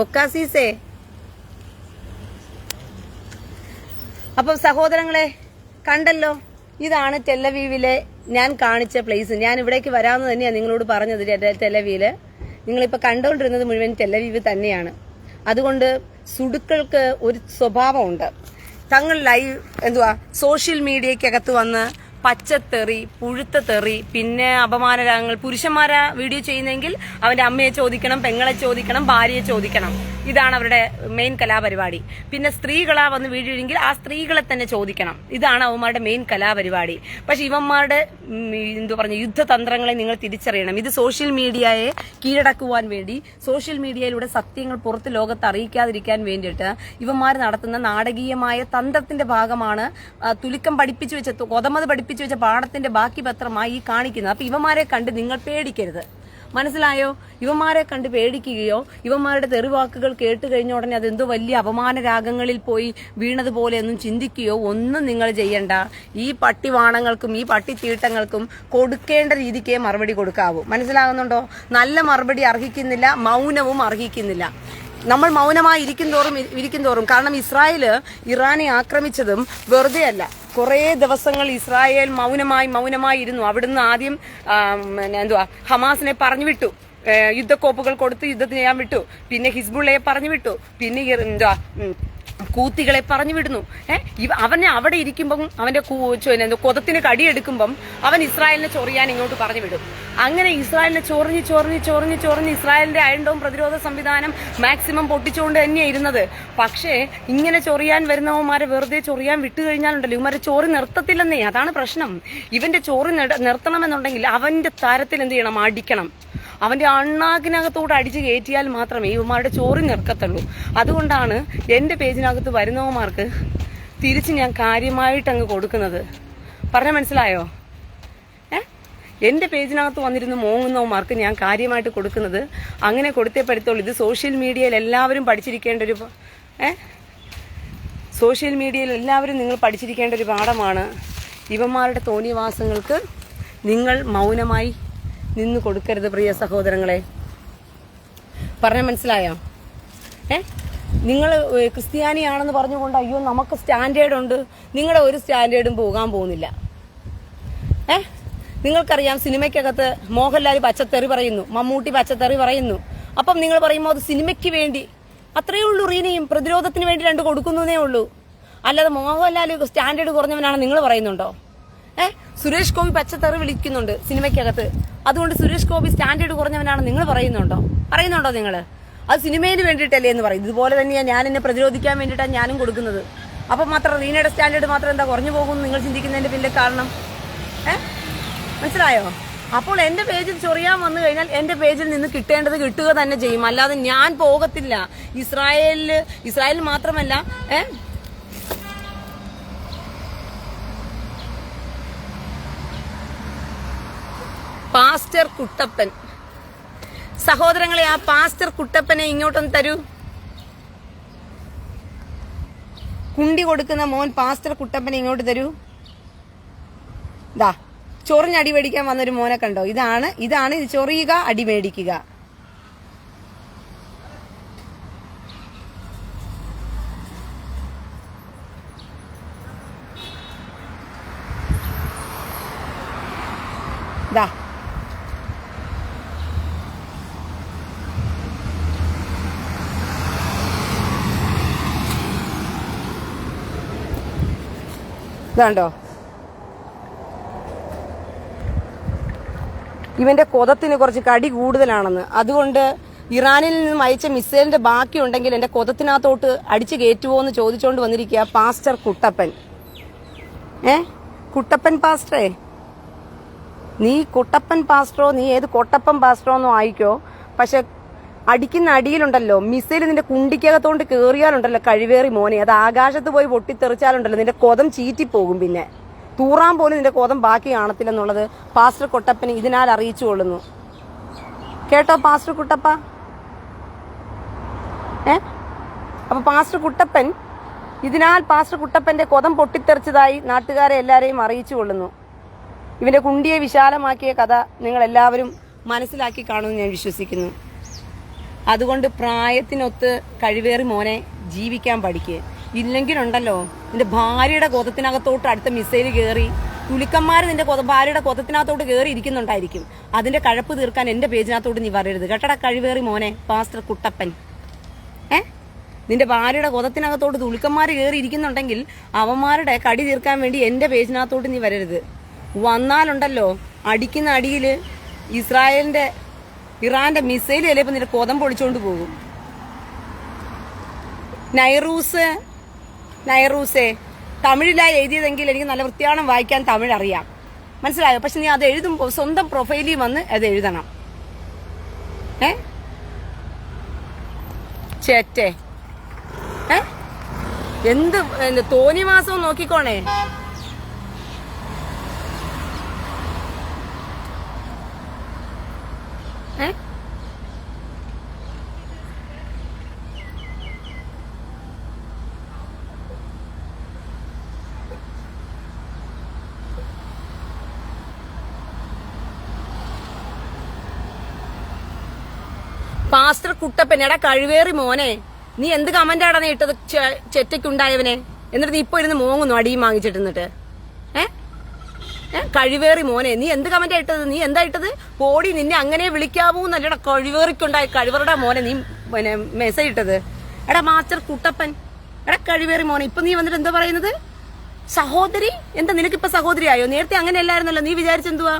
A: ഒക്കാസീസേ. അപ്പം സഹോദരങ്ങളെ കണ്ടല്ലോ, ഇതാണ് ടെല്ലവീവിലെ ഞാൻ കാണിച്ച പ്ലേസ്. ഞാൻ ഇവിടേക്ക് വരാമെന്ന് തന്നെയാണ് നിങ്ങളോട് പറഞ്ഞത്. ടെല്ലവീവില് നിങ്ങളിപ്പോൾ കണ്ടുകൊണ്ടിരുന്നത് മുഴുവൻ ടെല്ലവീവ് തന്നെയാണ്. അതുകൊണ്ട് സുടുക്കൾക്ക് ഒരു സ്വഭാവമുണ്ട്. തങ്ങൾ സോഷ്യൽ മീഡിയക്കകത്ത് വന്ന് പച്ചത്തെറി, പുഴുത്ത തെറി, പിന്നെ അപമാനരാഗങ്ങൾ. പുരുഷന്മാരാ വീഡിയോ ചെയ്യുന്നെങ്കിൽ അവന്റെ അമ്മയെ ചോദിക്കണം, പെങ്ങളെ ചോദിക്കണം, ഭാര്യയെ ചോദിക്കണം. ഇതാണ് അവരുടെ മെയിൻ കലാപരിപാടി. പിന്നെ സ്ത്രീകളാ വന്ന് വീഡിയോയെങ്കിൽ ആ സ്ത്രീകളെ തന്നെ ചോദിക്കണം. ഇതാണ് അവന്മാരുടെ മെയിൻ കലാപരിപാടി. പക്ഷെ ഇവന്മാരുടെ യുദ്ധതന്ത്രങ്ങളെ നിങ്ങൾ തിരിച്ചറിയണം. ഇത് സോഷ്യൽ മീഡിയയെ കീഴടക്കുവാൻ വേണ്ടി, സോഷ്യൽ മീഡിയയിലൂടെ സത്യങ്ങൾ പുറത്ത് ലോകത്ത് അറിയിക്കാതിരിക്കാൻ വേണ്ടിയിട്ട് ഇവന്മാർ നടത്തുന്ന നാടകീയമായ തന്ത്രത്തിന്റെ ഭാഗമാണ്. തുലുക്കം പഠിപ്പിച്ചു വെച്ച, കൊതമത് പഠിപ്പിച്ചു വെച്ച പാഠത്തിന്റെ ബാക്കി പത്രമായി ഈ കാണിക്കുന്നത്. അപ്പൊ ഇവന്മാരെ കണ്ട് നിങ്ങൾ പേടിക്കരുത്, മനസ്സിലായോ? ഇവന്മാരെ കണ്ട് പേടിക്കുകയോ ഇവന്മാരുടെ തെറിവാക്കുകൾ കേട്ട് കഴിഞ്ഞ ഉടനെ അതെന്തോ വലിയ അപമാന രാഗങ്ങളിൽ പോയി വീണതുപോലെ ഒന്നും ചിന്തിക്കുകയോ ഒന്നും നിങ്ങൾ ചെയ്യണ്ട. ഈ പട്ടിവാണങ്ങൾക്കും ഈ പട്ടിത്തീട്ടങ്ങൾക്കും കൊടുക്കേണ്ട രീതിക്കേ മറുപടി കൊടുക്കാവൂ. മനസ്സിലാകുന്നുണ്ടോ? നല്ല മറുപടി അർഹിക്കുന്നില്ല, മൗനവും അർഹിക്കുന്നില്ല. നമ്മൾ മൗനമായി ഇരിക്കും തോറും കാരണം ഇറാനെ ആക്രമിച്ചതും വെറുതെ അല്ല. കുറേ ദിവസങ്ങൾ ഇസ്രായേൽ മൗനമായി ഇരുന്നു. അവിടുന്ന് ആദ്യം ഹമാസിനെ പറഞ്ഞു വിട്ടു, യുദ്ധക്കോപ്പുകൾ കൊടുത്ത് യുദ്ധത്തിന് ചെയ്യാൻ വിട്ടു. പിന്നെ ഹിസ്ബുള്ളയെ പറഞ്ഞു വിട്ടു. പിന്നെ കൂത്തികളെ പറഞ്ഞു വിടുന്നു. അവനെ അവിടെ ഇരിക്കുമ്പം അവന്റെ കൊതത്തിന് കടിയെടുക്കുമ്പം അവൻ ഇസ്രായേലിനെ ചൊറിയാൻ ഇങ്ങോട്ട് പറഞ്ഞു വിടും. അങ്ങനെ ഇസ്രായേലിനെ ചൊറിഞ്ഞ് ഇസ്രായേലിന്റെ അയൺഡോം പ്രതിരോധ സംവിധാനം മാക്സിമം പൊട്ടിച്ചുകൊണ്ട് തന്നെയാണ് ഇരുന്നത്. പക്ഷേ ഇങ്ങനെ ചൊറിയാൻ വരുന്നവന്മാരെ വെറുതെ ചൊറിയാൻ വിട്ടുകഴിഞ്ഞാലുണ്ടല്ലോ ഇവന്മാരെ ചോറി നിർത്തത്തില്ലെന്നേ. അതാണ് പ്രശ്നം. ഇവന്റെ ചോറി നിർത്തണമെന്നുണ്ടെങ്കിൽ അവന്റെ താരത്തിൽ എന്ത് ചെയ്യണം? അടിക്കണം. അവന്റെ അണ്ണാക്കിനകത്തോട് അടിച്ച് കയറ്റിയാൽ മാത്രമേ ഇവന്മാരുടെ ചോറി നിർക്കത്തുള്ളൂ. അതുകൊണ്ടാണ് എന്റെ പേജിനകത്ത് വരുന്നവന്മാർക്ക് തിരിച്ച് ഞാൻ കാര്യമായിട്ട് അങ്ങ് കൊടുക്കുന്നത്. പറഞ്ഞാൽ മനസ്സിലായോ? എന്റെ പേജിനകത്ത് വന്നിരുന്ന് മോങ്ങുന്നവന്മാർക്ക് ഞാൻ കാര്യമായിട്ട് കൊടുക്കുന്നത് അങ്ങനെ കൊടുത്തേ പറ്റത്തുള്ളൂ. ഇത് സോഷ്യൽ മീഡിയയിൽ എല്ലാവരും പഠിച്ചിരിക്കേണ്ട ഒരു നിങ്ങൾ പഠിച്ചിരിക്കേണ്ട ഒരു പാഠമാണ്. ഇവന്മാരുടെ തോന്നിവാസങ്ങൾക്ക് നിങ്ങൾ മൗനമായി നിന്ന് കൊടുക്കരുത് പ്രിയ സഹോദരങ്ങളെ. പറഞ്ഞാൽ മനസ്സിലായോ? നിങ്ങൾ ക്രിസ്ത്യാനിയാണെന്ന് പറഞ്ഞുകൊണ്ട് അയ്യോ നമുക്ക് സ്റ്റാൻഡേർഡ് ഉണ്ട്, നിങ്ങളുടെ ഒരു സ്റ്റാൻഡേർഡും പോകാൻ പോകുന്നില്ല. നിങ്ങൾക്കറിയാം, സിനിമയ്ക്കകത്ത് മോഹൻലാൽ പച്ചത്തെറി പറയുന്നു, മമ്മൂട്ടി പച്ചത്തെറി പറയുന്നു. അപ്പം നിങ്ങൾ പറയുമ്പോൾ അത് സിനിമയ്ക്ക് വേണ്ടി അത്രയേ ഉള്ളൂ. റീനയും പ്രതിരോധത്തിന് വേണ്ടി 2 കൊടുക്കുന്നതേ ഉള്ളൂ. അല്ലാതെ മോഹൻലാൽ സ്റ്റാൻഡേർഡ് കുറഞ്ഞവനാണ് നിങ്ങൾ പറയുന്നുണ്ടോ? സുരേഷ് ഗോപി പച്ചത്തെറി വിളിക്കുന്നുണ്ട് സിനിമയ്ക്കകത്ത്, അതുകൊണ്ട് സുരേഷ് ഗോപി സ്റ്റാൻഡേർഡ് കുറഞ്ഞവനാണ് നിങ്ങൾ പറയുന്നുണ്ടോ നിങ്ങൾ? അത് സിനിമയിൽ വേണ്ടിയിട്ടല്ലേ എന്ന് പറയും. ഇതുപോലെ തന്നെയാണ് ഞാൻ എന്നെ പ്രതിരോധിക്കാൻ വേണ്ടിയിട്ടാണ് ഞാനും കൊടുക്കുന്നത്. അപ്പം മാത്രം റീനയുടെ സ്റ്റാൻഡേർഡ് മാത്രം എന്താ കുറഞ്ഞു പോകുമെന്ന് നിങ്ങൾ ചിന്തിക്കുന്നതിന്റെ പിന്നിലെ കാരണം മനസ്സിലായോ? അപ്പോൾ എന്റെ പേജിൽ ചൊറിയാൻ വന്നു കഴിഞ്ഞാൽ എന്റെ പേജിൽ നിന്ന് കിട്ടേണ്ടത് കിട്ടുക തന്നെ ചെയ്യും. അല്ലാതെ ഞാൻ പോകത്തില്ല. ഇസ്രായേലിൽ മാത്രമല്ല പാസ്റ്റർ കുട്ടപ്പൻ, സഹോദരങ്ങളെ ആ പാസ്റ്റർ കുട്ടപ്പനെ ഇങ്ങോട്ടൊന്ന് തരൂ. കുണ്ടി കൊടുക്കുന്ന മോൻ പാസ്റ്റർ കുട്ടപ്പനെ ഇങ്ങോട്ട് തരൂ. ദാ ചൊറിഞ്ഞ് അടി മേടിക്കാൻ വന്നൊരു മോനെ കണ്ടോ? ഇതാണ് ഇത് ചൊറിയുക, അടി മേടിക്കുക. ദാ ഇതാണ്ടോ, ഇവന്റെ കൊതത്തിന് കുറച്ച് കടി കൂടുതലാണെന്ന്. അതുകൊണ്ട് ഇറാനിൽ നിന്നും അയച്ച മിസൈലിന്റെ ബാക്കി ഉണ്ടെങ്കിൽ എന്റെ കൊതത്തിനകത്തോട്ട് അടിച്ചു കയറ്റുമോ എന്ന് ചോദിച്ചുകൊണ്ട് വന്നിരിക്കുക പാസ്റ്റർ കുട്ടപ്പൻ. കുട്ടപ്പൻ പാസ്റ്ററേ, നീ കുട്ടപ്പൻ പാസ്റ്ററോ നീ ഏത് കൊട്ടപ്പൻ പാസ്റ്ററോ ഒന്നും ആയിക്കോ, പക്ഷെ അടിക്കുന്ന അടിയിലുണ്ടല്ലോ മിസൈൽ നിന്റെ കുണ്ടിക്കകത്തോണ്ട് കേറിയാലുണ്ടല്ലോ കഴിവേറി മോനെ, അത് ആകാശത്ത് പോയി പൊട്ടിത്തെറിച്ചാലുണ്ടല്ലോ നിന്റെ കൊതം ചീറ്റിപ്പോകും. പിന്നെ തൂറാൻ പോലും നിന്റെ കൊതം ബാക്കി കാണത്തില്ലെന്നുള്ളത് പാസ്റ്റർ കുട്ടപ്പന് ഇതിനാൽ അറിയിച്ചു കൊള്ളുന്നു. കേട്ടോ പാസ്റ്റർ കുട്ടപ്പ? അപ്പൊ പാസ്റ്റർ കുട്ടപ്പൻ ഇതിനാൽ പാസ്റ്റർ കുട്ടപ്പന്റെ കൊതം പൊട്ടിത്തെറിച്ചതായി നാട്ടുകാരെ എല്ലാരെയും അറിയിച്ചു കൊള്ളുന്നു. ഇവന്റെ കുണ്ടിയെ വിശാലമാക്കിയ കഥ നിങ്ങൾ എല്ലാവരും മനസ്സിലാക്കി കാണുമെന്ന് ഞാൻ വിശ്വസിക്കുന്നു. അതുകൊണ്ട് പ്രായത്തിനൊത്ത് കഴിവേറി മോനെ ജീവിക്കാൻ പഠിക്കുക. ഇല്ലെങ്കിലുണ്ടല്ലോ നിന്റെ ഭാര്യയുടെ കൊതത്തിനകത്തോട്ട് അടുത്ത മിസൈൽ കയറി തുലിക്കന്മാർ നിന്റെ ഭാര്യയുടെ കൊതത്തിനകത്തോട്ട് കയറി ഇരിക്കുന്നുണ്ടായിരിക്കും. അതിന്റെ കഴപ്പ് തീർക്കാൻ എന്റെ പേജിനകത്തോട്ട് നീ വരരുത് കേട്ടടാ കഴിവേറി മോനെ പാസ്റ്റർ കുട്ടപ്പൻ. നിന്റെ ഭാര്യയുടെ കൊതത്തിനകത്തോട്ട് തുലിക്കന്മാർ കയറി ഇരിക്കുന്നുണ്ടെങ്കിൽ അവന്മാരുടെ കടി തീർക്കാൻ വേണ്ടി എന്റെ പേജിനകത്തോട്ട് നീ വരരുത്. വന്നാലുണ്ടല്ലോ അടിക്കുന്ന അടിയില് ഇറാന്റെ മിസൈൽ ചിലപ്പോൾ നിന്റെ കൊതം പൊളിച്ചോണ്ട് പോകും. നൈറൂസേ തമിഴിലായി എഴുതിയതെങ്കിൽ എനിക്ക് നല്ല വൃത്തിയാണം വായിക്കാൻ തമിഴ് അറിയാം, മനസ്സിലായോ? പക്ഷെ നീ അത് എഴുതുമ്പോൾ സ്വന്തം പ്രൊഫൈലിൽ വന്ന് അത് എഴുതണം. ചേറ്റേ എന്ത് തോന്നിവാസവും നോക്കിക്കോണേ. പാസ്റ്റർ കുട്ടപ്പൻ, എടാ കഴിവേറി മോനെ, നീ എന്ത് കമന്റാടാ നീ ഇട്ടത് ചെറ്റയ്ക്കുണ്ടായവനെ? എന്നിട്ട് നീ ഇപ്പൊ ഇരുന്ന് മോങ്ങുന്നു അടിയും വാങ്ങിച്ചിട്ട്. കഴിവേറി മോനെ, നീ എന്ത് കമന്റാ ഇട്ടത്? നീ എന്താ ഇട്ടത്? പോടി, നിന്നെ അങ്ങനെ വിളിക്കാവൂ എന്നല്ലടാ കഴിവേറിക്കുണ്ടായ കഴിവറുടെ മോനെ നീ മെസ്സേജ് ഇട്ടത്. എടാ മാസ്റ്റർ കുട്ടപ്പൻ, എടാ കഴിവേറി മോനെ, ഇപ്പൊ നീ വന്നിട്ട് എന്താ പറയുന്നത്? സഹോദരി? എന്താ നിനക്കിപ്പോ സഹോദരി ആയോ? നേരത്തെ അങ്ങനെ അല്ലായിരുന്നല്ലോ. നീ വിചാരിച്ചെന്തുവാ?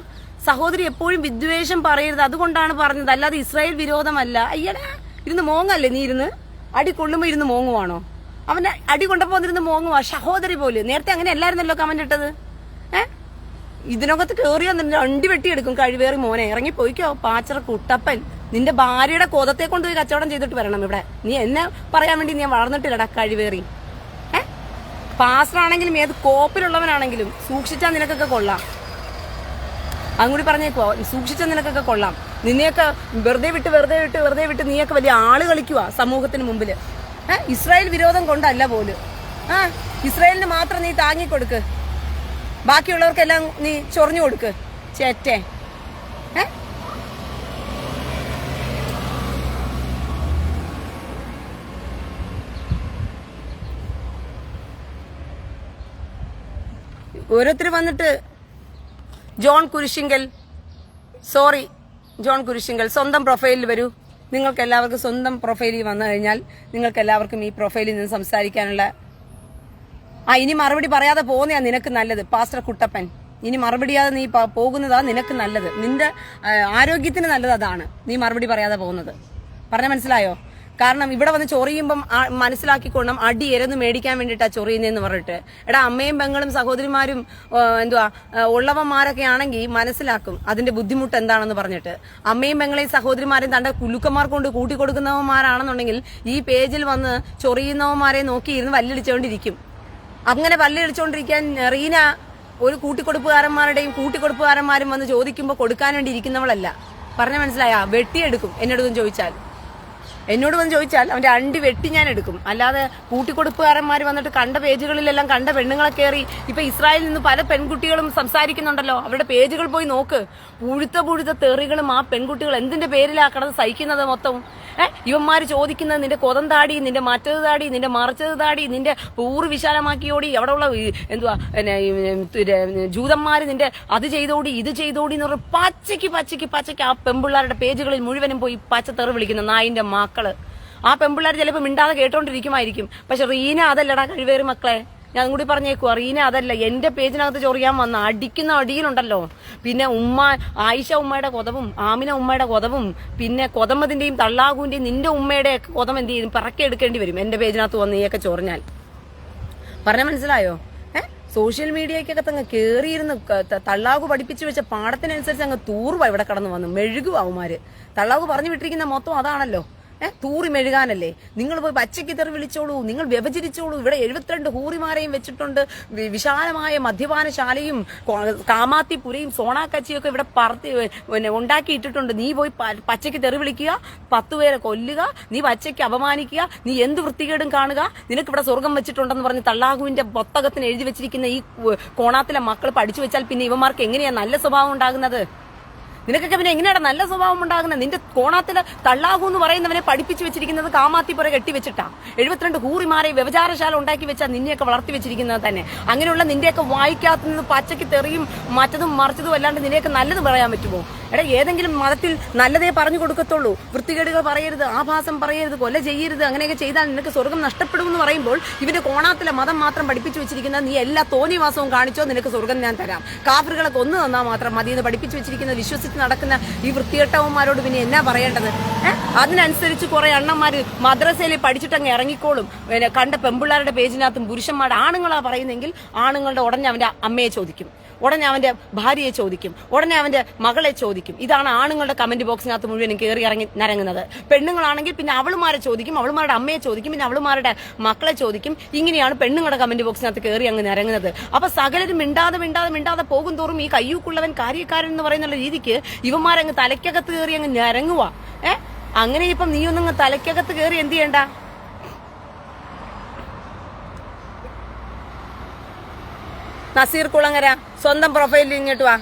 A: സഹോദരി എപ്പോഴും വിദ്വേഷം പറയരുത്, അതുകൊണ്ടാണ് പറഞ്ഞത്, അല്ലാതെ ഇസ്രായേൽ വിരോധമല്ല. അയ്യടാ ഇരുന്ന് മോങ്ങല്ലേ നീ? ഇരുന്ന് അടി കൊള്ളുമ്പോ ഇരുന്ന് മോങ്ങുവാണോ? അവന്റെ അടി കൊണ്ടപ്പോ ഇരുന്ന് മോങ്ങുവാ സഹോദരി പോലും. നേരത്തെ അങ്ങനെ അല്ലായിരുന്നല്ലോ കമന്റ് ഇട്ടത്. ഇതിനകത്ത് കേറിയാ നിന്റെ അണ്ടി വെട്ടിയെടുക്കും കഴിവേറി മോനെ. ഇറങ്ങി പോയിക്കോ പാച്ചറ കുട്ടപ്പൻ. നിന്റെ ഭാര്യയുടെ കോതത്തെ കൊണ്ടുപോയി കച്ചവടം ചെയ്തിട്ട് വരണം ഇവിടെ. നീ എന്നെ പറയാൻ വേണ്ടി ഞാൻ വളർന്നിട്ടില്ലടാ കഴിവേറി. പാസ്റ്ററാണെങ്കിലും ഏത് കോപ്പിലുള്ളവനാണെങ്കിലും സൂക്ഷിച്ചാൽ നിനക്കൊക്കെ കൊള്ളാം. അങ്ങോട്ട് പറഞ്ഞേക്കോ, സൂക്ഷിച്ച നിനക്കൊക്കെ കൊള്ളാം. നിന്നെയൊക്കെ വെറുതെ വിട്ട് നീയൊക്കെ വലിയ ആള് കളിക്കുക സമൂഹത്തിന് മുമ്പില്. ഇസ്രായേൽ വിരോധം കൊണ്ടല്ല പോലും. ഇസ്രായേലിന് മാത്രം നീ താങ്ങിക്കൊടുക്ക്, ബാക്കിയുള്ളവർക്കെല്ലാം നീ ചൊറിഞ്ഞു കൊടുക്ക്. ചേറ്റേ ഓരോരുത്തർ വന്നിട്ട് ജോൺ കുരിശിങ്കൽ സ്വന്തം പ്രൊഫൈലിൽ വരൂ. നിങ്ങൾക്ക് എല്ലാവർക്കും സ്വന്തം പ്രൊഫൈലിൽ വന്നു കഴിഞ്ഞാൽ നിങ്ങൾക്ക് എല്ലാവർക്കും ഈ പ്രൊഫൈലിൽ നിന്ന് സംസാരിക്കാനുള്ള ഇനി മറുപടി പറയാതെ പോകുന്നതാ നിനക്ക് നല്ലത് പാസ്റ്റർ കുട്ടപ്പൻ. ഇനി മറുപടിയാതെ നീ പോകുന്നതാ നിനക്ക് നല്ലത്. നിന്റെ ആരോഗ്യത്തിന് നല്ലത് അതാണ്, നീ മറുപടി പറയാതെ പോകുന്നത്. പറഞ്ഞ മനസ്സിലായോ? കാരണം ഇവിടെ വന്ന് ചൊറിയുമ്പം മനസ്സിലാക്കിക്കൊണ്ടും അടി എരന്ന് മേടിക്കാൻ വേണ്ടിയിട്ടാ ചൊറിയുന്നതെന്ന് പറഞ്ഞിട്ട്. എടാ അമ്മയും പെങ്ങളും സഹോദരിമാരും ഉള്ളവന്മാരൊക്കെ ആണെങ്കിൽ മനസ്സിലാക്കും അതിന്റെ ബുദ്ധിമുട്ട് എന്താണെന്ന് പറഞ്ഞിട്ട്. അമ്മയും പെങ്ങളെയും സഹോദരിമാരെയും തന്റെ കുലുക്കന്മാർ കൊണ്ട് കൂട്ടിക്കൊടുക്കുന്നവന്മാരാണെന്നുണ്ടെങ്കിൽ ഈ പേജിൽ വന്ന് ചൊറിയുന്നവന്മാരെ നോക്കിയിരുന്ന് വല്ലിടിച്ചുകൊണ്ടിരിക്കും. അങ്ങനെ വല്ലിടിച്ചുകൊണ്ടിരിക്കാൻ റീന ഒരു കൂട്ടിക്കൊടുപ്പുകാരന്മാരും വന്ന് ചോദിക്കുമ്പോൾ കൊടുക്കാൻ വേണ്ടി ഇരിക്കുന്നവളല്ല. പറഞ്ഞ മനസ്സിലായ? വെട്ടിയെടുക്കും. എന്നോട് വന്ന് ചോദിച്ചാൽ അവന്റെ അണ്ടി വെട്ടി ഞാൻ എടുക്കും. അല്ലാതെ കൂട്ടിക്കൊടുപ്പുകാരന്മാർ വന്നിട്ട് കണ്ട പേജുകളിലെല്ലാം കണ്ട പെണ്ണുങ്ങളെ കയറി ഇപ്പൊ ഇസ്രായേലിൽ നിന്ന് പല പെൺകുട്ടികളും സംസാരിക്കുന്നുണ്ടല്ലോ. അവരുടെ പേജുകൾ പോയി നോക്ക്. പുഴുത്ത തെറികളും ആ പെൺകുട്ടികൾ എന്തിന്റെ പേരിലാ കിടന്ന് സഹിക്കുന്നത് മൊത്തം. ഇവന്മാര് ചോദിക്കുന്നത് നിന്റെ കൊതം താടി, നിന്റെ മറ്റത് താടി, നിന്റെ മറച്ചത് താടി, നിന്റെ പൂറ് വിശാലമാക്കിയോടി, അവിടെ ഉള്ള ജൂതന്മാര് നിന്റെ അത് ചെയ്തോടി ഇത് ചെയ്തോടി എന്ന് പറഞ്ഞ് പച്ചയ്ക്ക് ആ പെമ്പിള്ളാരുടെ പേജുകളിൽ മുഴുവനും പോയി പച്ചത്തെറി വിളിക്കുന്ന നായിന്റെ മക്കള്. ആ പെമ്പിള്ളാർ ചിലപ്പോൾ മിണ്ടാതെ കേട്ടോണ്ടിരിക്കുമായിരിക്കും. പക്ഷെ റീന അതല്ലടാ കഴിവേറി മക്കളെ. ഞാൻ കൂടി പറഞ്ഞേക്കുവാ, റീന അതല്ല, എന്റെ പേജിനകത്ത് ചൊറിയാൻ വന്ന അടിക്കുന്ന അടിയിലുണ്ടല്ലോ. പിന്നെ ആയിഷ ഉമ്മയുടെ കൊതവും ആമിന ഉമ്മയുടെ കൊതവും പിന്നെ കൊതമതിന്റെയും തള്ളാഹുവിന്റെയും നിന്റെ ഉമ്മയുടെ കൊതം എന്ത് ചെയ്യും പിറക്കെ എടുക്കേണ്ടി വരും എന്റെ പേജിനകത്ത് വന്ന് നീയൊക്കെ ചൊറിഞ്ഞാൽ. പറഞ്ഞ മനസ്സിലായോ? സോഷ്യൽ മീഡിയക്കൊക്കെ അങ്ങ് കയറിയിരുന്ന് തള്ളാഹു പഠിപ്പിച്ചു വെച്ച പാഠത്തിനനുസരിച്ച് അങ്ങ് തൂർവ ഇവിടെ കടന്നു വന്നു മെഴുകും അവന്മാര്. തള്ളാഹു പറഞ്ഞു വിട്ടിരിക്കുന്ന മൊത്തം അതാണല്ലോ. തൂറി മെഴുകാനല്ലേ. നിങ്ങൾ പോയി പച്ചയ്ക്ക് തെറി വിളിച്ചോളൂ, നിങ്ങൾ വ്യഭിചരിച്ചോളൂ. ഇവിടെ 72 ഹൂറിമാരെയും വെച്ചിട്ടുണ്ട്. വിശാലമായ മദ്യപാനശാലയും കാമാത്തിപുരയും സോണാക്കച്ചിയും ഒക്കെ ഇവിടെ ഉണ്ടാക്കിയിട്ടിട്ടുണ്ട്. നീ പോയി പച്ചയ്ക്ക് തെറി വിളിക്കുക, 10 പേരെ കൊല്ലുക, നീ പച്ചയ്ക്ക് അപമാനിക്കുക, നീ എന്ത് വൃത്തികേടും കാണുക. നിനക്ക് ഇവിടെ സ്വർഗം വെച്ചിട്ടുണ്ടെന്ന് പറഞ്ഞ് തള്ളാഹുവിന്റെ പുസ്തകത്തിന് എഴുതി വെച്ചിരിക്കുന്ന ഈ കോണാത്തിലെ മക്കൾ പഠിച്ചു വെച്ചാൽ പിന്നെ ഇവന്മാർക്ക് എങ്ങനെയാ നല്ല സ്വഭാവം ഉണ്ടാകുന്നത്? നിനക്കൊക്കെ പിന്നെ എങ്ങനെയാണ് നല്ല സ്വഭാവം ഉണ്ടാകുന്നത്? നിന്റെ കോണാത്തില് തള്ളാഹു എന്ന് പറയുന്നവനെ പഠിപ്പിച്ചു വെച്ചിരിക്കുന്നത് കാമാത്തിപ്പുറ കെട്ടിവെച്ചിട്ടാ. 72 ഹൂറിമാരെ വ്യഭിചാരശാല ഉണ്ടാക്കി വെച്ചാൽ നിന്നെയൊക്കെ വളർത്തി വെച്ചിരിക്കുന്നത് തന്നെ. അങ്ങനെയുള്ള നിന്റെയൊക്കെ വായിക്കാത്തുനിന്ന് പച്ചയ്ക്ക് തെറിയും മറ്റതും മറിച്ചതും അല്ലാണ്ട് നിന്നെയൊക്കെ നല്ലത് പറയാൻ പറ്റുമോ? എടാ, ഏതെങ്കിലും മതത്തിൽ നല്ലതേ പറഞ്ഞു കൊടുക്കത്തുള്ളൂ. വൃത്തികേടുകൾ പറയരുത്, ആഭാസം പറയരുത്, കൊല ചെയ്യരുത്, അങ്ങനെയൊക്കെ ചെയ്താൽ നിനക്ക് സ്വർഗം നഷ്ടപ്പെടുമെന്ന് പറയുമ്പോൾ ഇവന്റെ കോണാത്തിലെ മതം മാത്രം പഠിപ്പിച്ചു വെച്ചിരിക്കുന്നത് നീ എല്ലാ തോന്നിവാസവും കാണിച്ചോ നിനക്ക് സ്വർഗം ഞാൻ തരാം, കാഫിറുകളെ കൊന്നു തന്നാൽ മാത്രം മതി എന്ന് പഠിപ്പിച്ചു വെച്ചിരിക്കുന്നത് വിശ്വസിച്ച് നടക്കുന്ന ഈ വൃത്തികെട്ടവന്മാരോട് പിന്നെ എന്നാ പറയേണ്ടത്? അതിനനുസരിച്ച് കുറെ അണ്ണന്മാര് മദ്രസയിൽ പഠിച്ചിട്ടങ്ങ് ഇറങ്ങിക്കോളും. കണ്ട പെമ്പിള്ളാരുടെ പേജിനകത്തും പുരുഷന്മാരുടെ ആണുങ്ങളാ പറയുന്നെങ്കിൽ ആണുങ്ങളുടെ ഉടനെ അവന്റെ അമ്മയെ ചോദിക്കും, ഉടനെ അവന്റെ ഭാര്യയെ ചോദിക്കും, ഉടനെ അവന്റെ മകളെ ചോദിക്കും. ഇതാണ് ആണുങ്ങളുടെ കമന്റ് ബോക്സിനകത്ത് മുഴുവനും കയറി ഇറങ്ങി നരങ്ങുന്നത്. പെണ്ണുങ്ങളാണെങ്കിൽ പിന്നെ അവളുമാരെ ചോദിക്കും, അവളുമാരുടെ അമ്മയെ ചോദിക്കും, പിന്നെ അവളുമാരുടെ മക്കളെ ചോദിക്കും. ഇങ്ങനെയാണ് പെണ്ണുങ്ങളുടെ കമന്റ് ബോക്സിനകത്ത് കയറി അങ്ങ് നിരങ്ങുന്നത്. അപ്പൊ സകലരും മിണ്ടാതെ പോകും തോറും ഈ കയ്യൂക്കുള്ളവൻ കാര്യക്കാരൻ എന്ന് പറയുന്ന രീതിക്ക് ഇവന്മാരങ്ങ് തലയ്ക്കകത്ത് കയറി അങ്ങ് നിരങ്ങുക. അങ്ങനെ ഇപ്പം നീ ഒന്നങ്ങ് തലയ്ക്കകത്ത് കയറി എന്ത് ചെയ്യണ്ട? നസീർ കുളങ്ങര സ്വന്തം പ്രൊഫൈലിൽ ഇങ്ങോട്ട് വാ.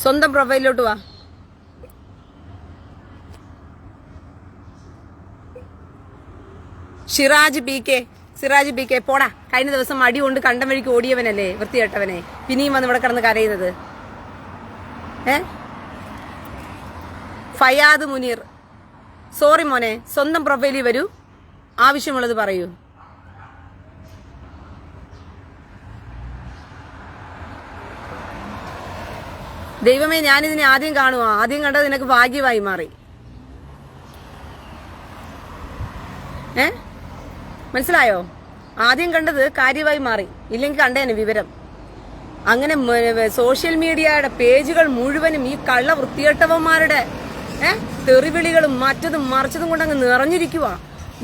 A: സ്വന്തം പ്രൊഫൈലിലോട്ട് വാ. സിറാജ് പി കെ പോടാ. കഴിഞ്ഞ ദിവസം അടി കൊണ്ട് കണ്ടം വഴിക്ക് ഓടിയവനല്ലേ വൃത്തികെട്ടവനെ, പിന്നെയും വന്ന് ഇവിടെ കിടന്ന് കരയുന്നത്. ഫയാദ് മുനീർ, സോറി മോനെ, സ്വന്തം പ്രൊഫൈലിൽ വരൂ, ആവശ്യമുള്ളത് പറയൂ. ദൈവമേ, ഞാനിതിനെ ആദ്യം കാണുവാ. ആദ്യം കണ്ടത് നിനക്ക് ഭാഗ്യമായി മാറി. മനസ്സിലായോ? ആദ്യം കണ്ടത് കാര്യമായി മാറി. ഇല്ലെങ്കിൽ കണ്ടേനെ വിവരം. അങ്ങനെ സോഷ്യൽ മീഡിയയുടെ പേജുകൾ മുഴുവനും ഈ കള്ള വൃത്തികെട്ടവന്മാരുടെ തെറിവിളികളും മറ്റതും മറിച്ചതും കൊണ്ടങ്ങ് നിറഞ്ഞിരിക്കുക.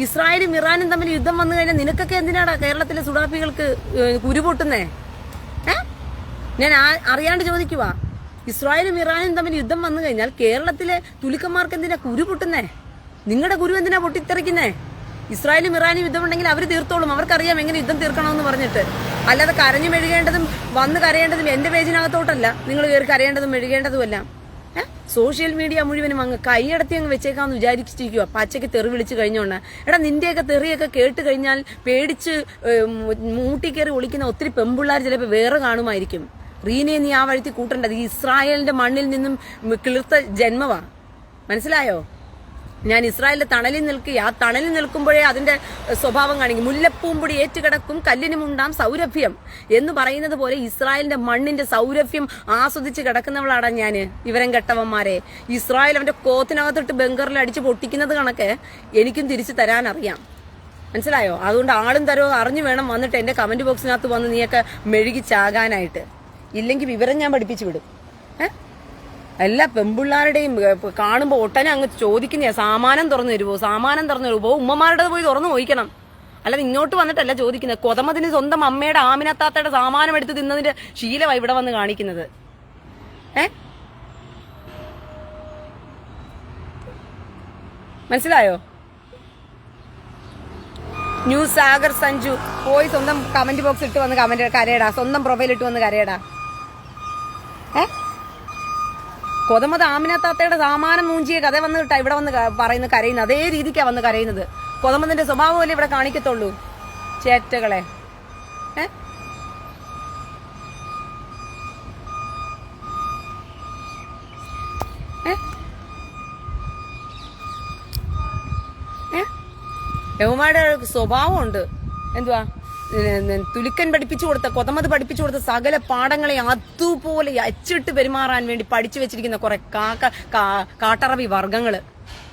A: ഇസ്രായേലും ഇറാനും തമ്മിൽ യുദ്ധം വന്നു കഴിഞ്ഞാൽ നിനക്കൊക്കെ എന്തിനാടാ കേരളത്തിലെ സുഡാപ്പികൾക്ക് കുരുപൊട്ടുന്നേ? ഞാൻ അറിയാണ്ട് ചോദിക്കുക. ഇസ്രായേലും ഇറാനും തമ്മിൽ യുദ്ധം വന്നു കഴിഞ്ഞാൽ കേരളത്തിലെ തുലുക്കന്മാർക്ക് എന്തിനാ കുരു പൊട്ടുന്നേ? നിങ്ങളുടെ കുരു എന്തിനാ പൊട്ടിത്തെറിക്കുന്നേ? ഇസ്രായേലും ഇറാനും യുദ്ധമുണ്ടെങ്കിൽ അവർ തീർത്തോളും. അവർക്കറിയാം എങ്ങനെ യുദ്ധം തീർക്കണമെന്ന് പറഞ്ഞിട്ട്. അല്ലാതെ കരഞ്ഞു മെഴുകേണ്ടതും വന്ന് കരയേണ്ടതും എന്റെ പേജിനകത്തോട്ടല്ല നിങ്ങൾ കയറി കരയേണ്ടതും മെഴുകേണ്ടതുമല്ല. സോഷ്യൽ മീഡിയ മുഴുവനും അങ്ങ് കൈയടത്തി അങ്ങ് വെച്ചേക്കാന്ന് വിചാരിച്ചിരിക്കുക. പച്ചയ്ക്ക് തെറി വിളിച്ചു കഴിഞ്ഞോണ്ട്. എടാ, നിന്റെയൊക്കെ തെറിയൊക്കെ കേട്ട് കഴിഞ്ഞാൽ പേടിച്ച് മൂട്ടിക്കേറി ഒളിക്കുന്ന ഒത്തിരി പെമ്പിള്ളാർ ചിലപ്പോൾ വേറെ കാണുമായിരിക്കും. റീനയെ നീ ആ വഴിത്തി കൂട്ടേണ്ടത്. ഈ ഇസ്രായേലിന്റെ മണ്ണിൽ നിന്നും കിളിർത്ത ജന്മവാ. മനസ്സിലായോ? ഞാൻ ഇസ്രായേലിന്റെ തണലിൽ നിൽക്കുക. ആ തണലിൽ നിൽക്കുമ്പോഴേ അതിന്റെ സ്വഭാവം കാണിക്കും. മുല്ലപ്പൂമ്പൊടി ഏറ്റുകിടക്കും കല്ലിനുമുണ്ടാം സൗരഭ്യം എന്ന് പറയുന്നത് പോലെ ഇസ്രായേലിന്റെ മണ്ണിന്റെ സൗരഭ്യം ആസ്വദിച്ച് കിടക്കുന്നവളാടാ ഞാന്. വിവരം കെട്ടവന്മാരെ, ഇസ്രായേൽ അവന്റെ കോത്തിനകത്തിട്ട് ബങ്കറിൽ അടിച്ച് പൊട്ടിക്കുന്നത് കണക്ക് എനിക്കും തിരിച്ചു തരാൻ അറിയാം. മനസ്സിലായോ? അതുകൊണ്ട് ആളും തരവും അറിഞ്ഞു വേണം വന്നിട്ട് എന്റെ കമന്റ് ബോക്സിനകത്ത് വന്ന് നീയൊക്കെ മെഴുകിച്ചാകാനായിട്ട്. ഇല്ലെങ്കിൽ വിവരം ഞാൻ പഠിപ്പിച്ചു വിടും. എല്ലാ പെമ്പിള്ളാരുടെയും കാണുമ്പോൾ ഒട്ടനെ അങ്ങ് ചോദിക്കുന്ന സാമാനം തുറന്നു തരുമോ? ഉമ്മമാരുടെ പോയി തുറന്നു ചോദിക്കണം. അല്ലാതെ ഇങ്ങോട്ട് വന്നിട്ടല്ല ചോദിക്കുന്നത്. കൊതമതിന് സ്വന്തം അമ്മയുടെ ആമിനത്താത്തയുടെ സാമാനം എടുത്ത് തിന്നതിന്റെ ശീലമായി ഇവിടെ വന്ന് കാണിക്കുന്നത്. മനസ്സിലായോ? ന്യൂസ് സാഗർ സഞ്ജു പോയി സ്വന്തം കമന്റ് ബോക്സ് ഇട്ട് വന്ന് കമന്റ് കരയടാ. സ്വന്തം പ്രൊഫൈൽ ഇട്ട് വന്ന് കരയടാ. കൊതമത് ആമിനത്താത്തയുടെ സാമാനം മൂഞ്ചിയ കഥ വന്ന് ഇവിടെ വന്ന് കരയുന്നത്. അതേ രീതിക്കാ വന്ന് കരയുന്നത്. കൊതമതിന്റെ സ്വഭാവമല്ലേ ഇവിടെ കാണിക്കത്തുള്ളൂ. ചേറ്റകളെ. യഹൂമാരുടെ സ്വഭാവമുണ്ട്. എന്തുവാ, തുലുക്കൻ പഠിപ്പിച്ചു കൊടുത്ത, കൊതമത് പഠിപ്പിച്ചു കൊടുത്ത സകല പാഠങ്ങളെ അതുപോലെ അച്ചിട്ട് പെരുമാറാൻ വേണ്ടി പഠിച്ചു വെച്ചിരിക്കുന്ന കുറെ കാട്ടറബി വർഗങ്ങള്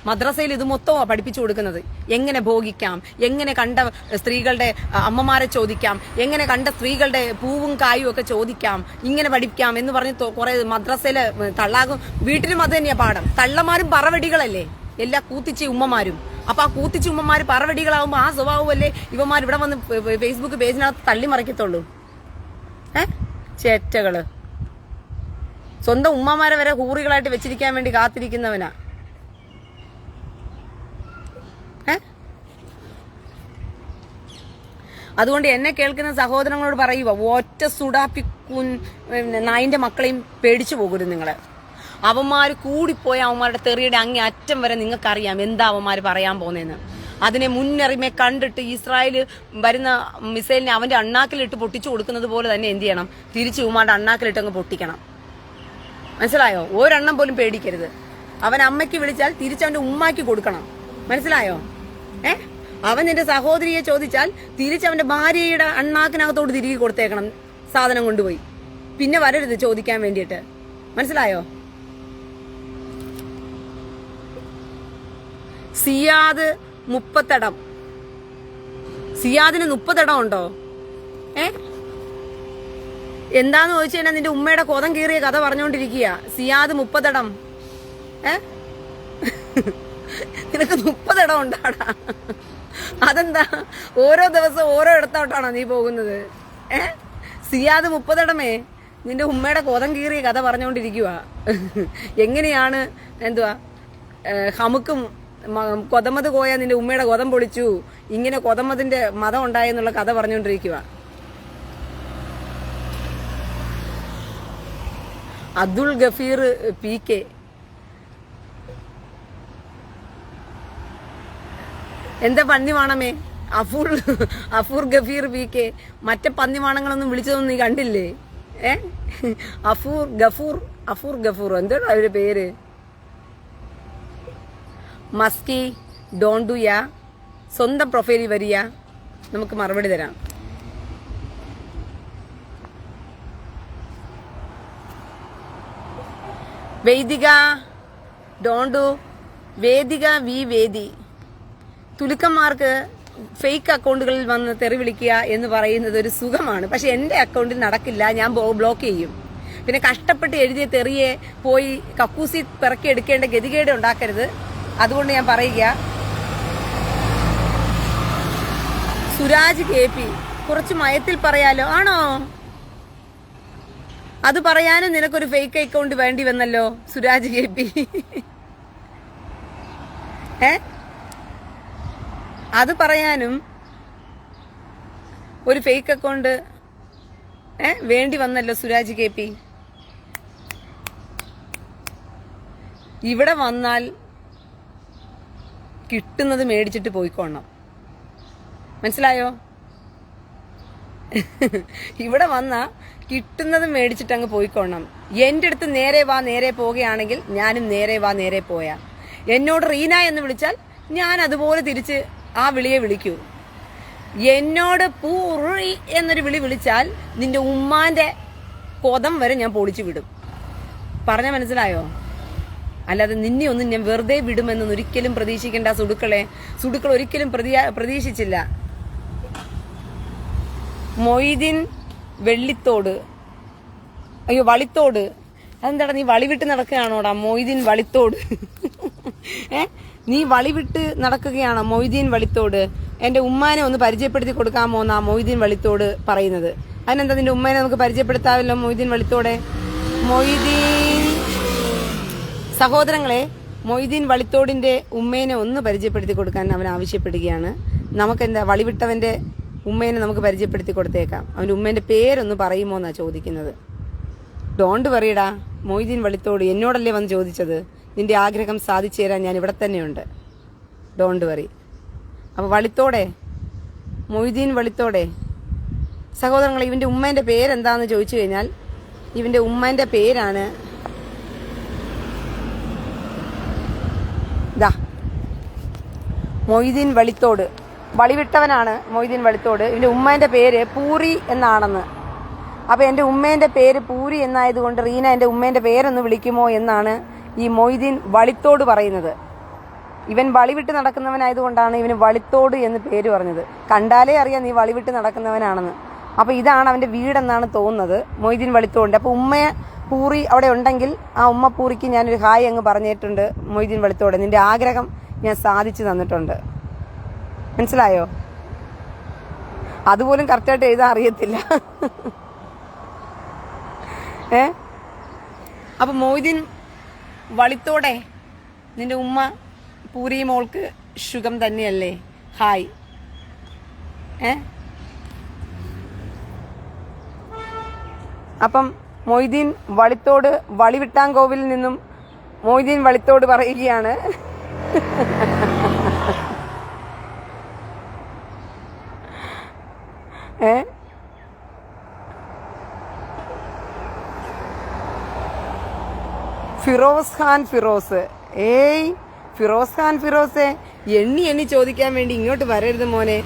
A: മദ്രസയിൽ ഇത് മൊത്തമാ പഠിപ്പിച്ചു കൊടുക്കുന്നത്. എങ്ങനെ ഭോഗിക്കാം, എങ്ങനെ കണ്ട സ്ത്രീകളുടെ അമ്മമാരെ ചോദിക്കാം, എങ്ങനെ കണ്ട സ്ത്രീകളുടെ പൂവും കായും ഒക്കെ ചോദിക്കാം, ഇങ്ങനെ പഠിക്കാം എന്ന് പറഞ്ഞ് കുറെ മദ്രസയിലെ തള്ളാകും. വീട്ടിലും അത് തന്നെയാ പാഠം. തള്ളമാരും പറവടികളല്ലേ, എല്ലാ കൂത്തിച്ച ഉമ്മമാരും. അപ്പൊ ആ കൂത്തിച്ച ഉമ്മമാര് പറവടികളാവുമ്പോ ആ സ്വഭാവമല്ലേ ഇവന്മാർ ഇവിടെ വന്ന് ഫേസ്ബുക്ക് പേജിനകത്ത് തള്ളിമറിക്കത്തുള്ളൂ. ചേറ്റകള് സ്വന്തം ഉമ്മമാരെ വരെ ഹൂറികളായിട്ട് വെച്ചിരിക്കാൻ വേണ്ടി കാത്തിരിക്കുന്നവനാ. അതുകൊണ്ട് എന്നെ കേൾക്കുന്ന സഹോദരങ്ങളോട് പറയുക, ഒറ്റ സുഡാപ്പിക്കുൻ നായിന്റെ മക്കളെയും പേടിച്ചു പോകരുത് നിങ്ങള്. അവന്മാര് കൂടിപ്പോയ അവന്മാരുടെ തെറിയുടെ അങ്ങേ അറ്റം വരെ നിങ്ങൾക്കറിയാം എന്താ അവന്മാര് പറയാൻ പോന്നേന്ന്. അതിനെ മുന്നറിമെ കണ്ടിട്ട് ഇസ്രായേല് വരുന്ന മിസൈലിനെ അവന്റെ അണ്ണാക്കിലിട്ട് പൊട്ടിച്ചു കൊടുക്കുന്നത് പോലെ തന്നെ എന്ത് ചെയ്യണം, തിരിച്ചു ഉമ്മാന്റെ അണ്ണാക്കിലിട്ട് അങ്ങ് പൊട്ടിക്കണം. മനസ്സിലായോ? ഒരെണ്ണം പോലും പേടിക്കരുത്. അവൻ അമ്മയ്ക്ക് വിളിച്ചാൽ തിരിച്ചവന്റെ ഉമ്മാക്കി കൊടുക്കണം. മനസ്സിലായോ? അവൻ നിന്റെ സഹോദരിയെ ചോദിച്ചാൽ തിരിച്ചവന്റെ ഭാര്യയുടെ അണ്ണാക്കിനകത്തോട് തിരികെ കൊടുത്തേക്കണം സാധനം കൊണ്ടുപോയി. പിന്നെ വരരുത് ചോദിക്കാൻ വേണ്ടിയിട്ട്. മനസ്സിലായോ? സിയാദ് 30 ഇടം. സിയാദിന് 30 ഇടം ഉണ്ടോ? എന്താന്ന് ചോദിച്ചു കഴിഞ്ഞാൽ നിന്റെ ഉമ്മയുടെ കൊതം കീറിയ കഥ പറഞ്ഞുകൊണ്ടിരിക്കുക. സിയാദ് 30 ഇടം. നിനക്ക് 30 ഇടം ഉണ്ടാടാ. അതെന്താ ഓരോ ദിവസം ഓരോ ഇടത്തോട്ടാണോ നീ പോകുന്നത്? സിയാദ് 30 ഇടമേ നിന്റെ ഉമ്മയുടെ കൊതം കീറിയ കഥ പറഞ്ഞുകൊണ്ടിരിക്കുക. എങ്ങനെയാണ് എന്തുവാ ഹമുക്കും കൊതമത് പോയാ നിന്റെ ഉമ്മയുടെ കൊതം പൊളിച്ചു, ഇങ്ങനെ കൊതമതിന്റെ മതം ഉണ്ടായെന്നുള്ള കഥ പറഞ്ഞുകൊണ്ടിരിക്കുക. അബ്ദുൾ ഗഫീർ PK എന്താ പന്നിവാണമേ? അഫൂർ ഗഫീർ PK മറ്റേ പന്നിവാണങ്ങളൊന്നും വിളിച്ചതൊന്നും നീ കണ്ടില്ലേ? അഫൂർ ഗഫൂർ എന്താണ് അവരുടെ പേര്? മസ്കി ഡോണ്ടുയ സ്വന്തം പ്രൊഫൈലിൽ വരിക, നമുക്ക് മറുപടി തരാം. വൈദിക ഡോണ്ടു, വേദിക വി വേദി. തുലുക്കന്മാർക്ക് ഫേക്ക് അക്കൗണ്ടുകളിൽ വന്ന് തെറി വിളിക്കുക എന്ന് പറയുന്നത് ഒരു സുഖമാണ്. പക്ഷെ എന്റെ അക്കൗണ്ടിൽ നടക്കില്ല, ഞാൻ ബ്ലോക്ക് ചെയ്യും. പിന്നെ കഷ്ടപ്പെട്ട് എഴുതിയ തെറിയെ പോയി കക്കൂസി പിറക്കി എടുക്കേണ്ട ഗതികേട് ഉണ്ടാക്കരുത്. അതുകൊണ്ട് ഞാൻ പറയുക, സുരാജ് KP കുറച്ച് മയത്തിൽ പറയാലോ. ആണോ? അത് പറയാനും നിനക്കൊരു ഫേക്ക് അക്കൗണ്ട് വേണ്ടി വന്നല്ലോ സുരാജ് KP. അത് പറയാനും ഒരു ഫേക്ക് അക്കൗണ്ട് വേണ്ടി വന്നല്ലോ സുരാജ് KP. ഇവിടെ വന്നാൽ കിട്ടുന്നത് മേടിച്ചിട്ട് പോയിക്കോണം. മനസ്സിലായോ? ഇവിടെ വന്നാ കിട്ടുന്നത് മേടിച്ചിട്ട് അങ്ങ് പോയിക്കോണം. എന്റെ അടുത്ത് നേരെ വാ നേരെ പോവുകയാണെങ്കിൽ ഞാനും നേരെ വാ നേരെ പോയാ. എന്നോട് റീന എന്ന് വിളിച്ചാൽ ഞാൻ അതുപോലെ തിരിച്ച് ആ വിളിയെ വിളിക്കൂ. എന്നോട് പൂറി എന്നൊരു വിളി വിളിച്ചാൽ നിന്റെ ഉമ്മാന്റെ കൊതം വരെ ഞാൻ പൊളിച്ചു വിടും. പറഞ്ഞ മനസ്സിലായോ? അല്ലാതെ നിന്നെ ഒന്നും ഞാൻ വെറുതെ വിടുമെന്നൊന്നും ഒരിക്കലും പ്രതീക്ഷിക്കേണ്ട. സുടുക്കൾ ഒരിക്കലും പ്രതീക്ഷിച്ചില്ല. മൊയ്തീൻ വെള്ളിത്തോട്, അയ്യോ വളിത്തോട്, അതെന്താടാ നീ വളി വിട്ട് നടക്കുകയാണോടാ മൊയ്തീൻ വളിത്തോട്? നീ വളി വിട്ട് നടക്കുകയാണോ മൊയ്തീൻ വളിത്തോട്? എന്റെ ഉമ്മാനെ ഒന്ന് പരിചയപ്പെടുത്തി കൊടുക്കാമോ എന്നാ മൊയ്തീൻ വളിത്തോട് പറയുന്നത്. അതിനെന്താ, നിന്റെ ഉമ്മാനെ നമുക്ക് പരിചയപ്പെടുത്താമല്ലോ മൊയ്തീൻ വളിത്തോടെ. മൊയ്തീൻ സഹോദരങ്ങളെ, മൊയ്തീൻ വളിത്തോടിന്റെ ഉമ്മേനെ ഒന്ന് പരിചയപ്പെടുത്തി കൊടുക്കാൻ അവൻ ആവശ്യപ്പെടുകയാണ്. നമുക്കെന്താ, വളിവിട്ടവന്റെ ഉമ്മേനെ നമുക്ക് പരിചയപ്പെടുത്തി കൊടുത്തേക്കാം. അവന്റെ ഉമ്മേന്റെ പേരൊന്ന് പറയുമോ എന്നാ ചോദിക്കുന്നത്. ഡോണ്ട് വറിയടാ മൊയ്തീൻ വളിത്തോട്, എന്നോടല്ലേ വന്ന് ചോദിച്ചത്. നിന്റെ ആഗ്രഹം സാധിച്ചു തരാൻ ഞാൻ ഇവിടെ തന്നെയുണ്ട്. Don't worry. അപ്പൊ വളിത്തോടെ, മൊയ്തീൻ വളിത്തോടെ സഹോദരങ്ങളെ, ഇവന്റെ ഉമ്മേന്റെ പേരെന്താന്ന് ചോദിച്ചു കഴിഞ്ഞാൽ ഇവന്റെ ഉമ്മേന്റെ പേരാണ് മൊയ്തീൻ വളിത്തോട്. വളിവിട്ടവനാണ് മൊയ്തീൻ വളിത്തോട്. ഇവൻ്റെ ഉമ്മേൻ്റെ പേര് പൂരി എന്നാണെന്ന്. അപ്പോൾ എൻ്റെ ഉമ്മേൻ്റെ പേര് പൂരി എന്നായതുകൊണ്ട് റീന എൻ്റെ ഉമ്മേൻ്റെ പേരൊന്ന് വിളിക്കുമോ എന്നാണ് ഈ മൊയ്തീൻ വളിത്തോട് പറയുന്നത്. ഇവൻ വളിവിട്ട് നടക്കുന്നവനായതുകൊണ്ടാണ് ഇവന് വളിത്തോട് എന്ന് പേര് പറഞ്ഞത്. കണ്ടാലേ അറിയാം നീ വളിവിട്ട് നടക്കുന്നവനാണെന്ന്. അപ്പോൾ ഇതാണ് അവൻ്റെ വീടെന്നാണ് തോന്നുന്നത്, മൊയ്തീൻ വളിത്തോടിൻ്റെ. അപ്പോൾ ഉമ്മ പൂറി അവിടെ ഉണ്ടെങ്കിൽ ആ ഉമ്മ പൂറിക്ക് ഞാനൊരു ഹായ് അങ്ങ് പറഞ്ഞിട്ടുണ്ട്. മൊയ്തീൻ വളിത്തോട്, നിന്റെ ആഗ്രഹം ഞാൻ സാധിച്ചു തന്നിട്ടുണ്ട്. മനസ്സിലായോ? അതുപോലും കറക്റ്റായിട്ട് എഴുതാൻ അറിയത്തില്ല. അപ്പൊ മൊയ്തീൻ വളിത്തോടെ, നിന്റെ ഉമ്മ പൂരി മോൾക്ക് സുഖം തന്നെയല്ലേ? ഹായ്. അപ്പം മൊയ്തീൻ വളിത്തോട് വളിവിട്ടാങ്കോവിലിൽ നിന്നും മൊയ്തീൻ വളിത്തോട് പറയുകയാണ്, ഫിറോസ് ഖാൻ ഫിറോസ്. ഏയ് ഫിറോസ് ഖാൻ ഫിറോസെ, എണ്ണി ചോദിക്കാൻ വേണ്ടി ഇങ്ങോട്ട് വരരുത് മോനെ.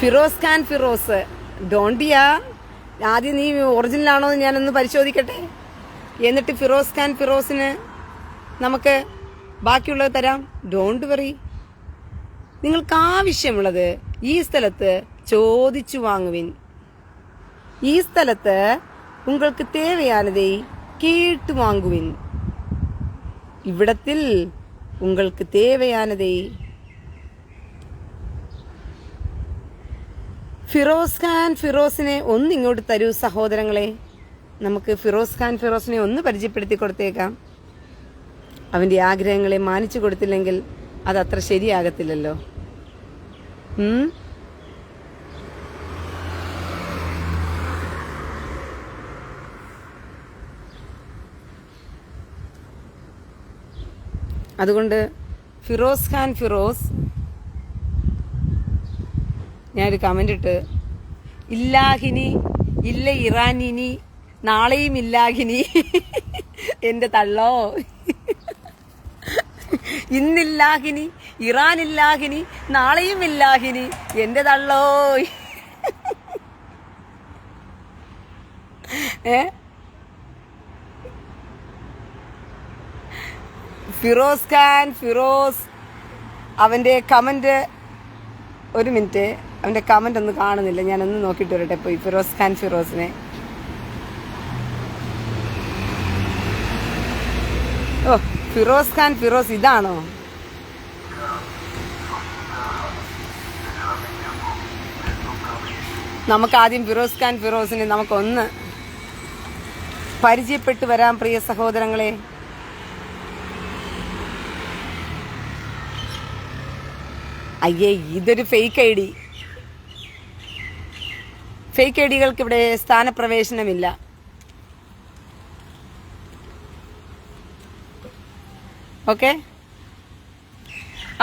A: ഫിറോസ് ഖാൻ ഫിറോസ് ഡോണ്ടിയാ. ആദ്യം നീ ഒറിജിനലാണോ എന്ന് ഞാനൊന്ന് പരിശോധിക്കട്ടെ. എന്നിട്ട് ഫിറോസ് ഖാൻ ഫിറോസിന് നമുക്ക് ബാക്കിയുള്ളത് തരാം. Don't worry. നിങ്ങൾക്ക് ആവശ്യമുള്ളത് ഈ സ്ഥലത്ത് ചോദിച്ചു വാങ്ങുവിൻ. ഈ സ്ഥലത്ത് உங்களுக்கு தேவையானதை கேட்டு வாங்குவின். ഇവിടത്തിൽ உங்களுக்கு தேவையானதை. ഫിറോസ് ഖാൻ ഫിറോസിനെ ഒന്ന് ഇങ്ങോട്ട് തരൂ സഹോദരങ്ങളെ. നമുക്ക് ഫിറോസ് ഖാൻ ഫിറോസിനെ ഒന്ന് പരിചയപ്പെടുത്തി കൊടുത്തേക്കാം. അവന്റെ ആഗ്രഹങ്ങളെ മാനിച്ചു കൊടുത്തില്ലെങ്കിൽ അത് അത്ര ശരിയാകത്തില്ലല്ലോ. അതുകൊണ്ട് ഫിറോസ് ഖാൻ ഫിറോസ്, ഞാനൊരു കമന്റ് ഇട്ട്, ഇല്ലാഹിനി ഇല്ല ഇറാനിനി നാളെയും ഇല്ലാഹിനി എന്റെ തള്ളോ. ഇന്നില്ലാഹിനി ഇറാനില്ലാഹിനി നാളെയും ഇല്ലാഹിനി എന്റെ തള്ളോ. ഫിറോസ് ഖാൻ ഫിറോസ് അവന്റെ കമന്റ്, ഒരു മിനിറ്റ്, അവന്റെ കമന്റ് ഒന്നും കാണുന്നില്ല, ഞാനൊന്ന് നോക്കിയിട്ട് വരട്ടെ പോയി. ഫിറോസ് ഖാൻ ഫിറോസിനെ, ഓ ഫിറോസ് ഖാൻ ഫിറോസ് ഇതാണോ? നമുക്കാദ്യം ഫിറോസ് ഖാൻ ഫിറോസിനെ നമുക്കൊന്ന് പരിചയപ്പെട്ടു വരാം പ്രിയ സഹോദരങ്ങളെ. അയ്യേ, ഇതൊരു fake I D. Fake I ഡികൾക്ക് ഇവിടെ സ്ഥാനപ്രവേശനമില്ല. ഓക്കെ,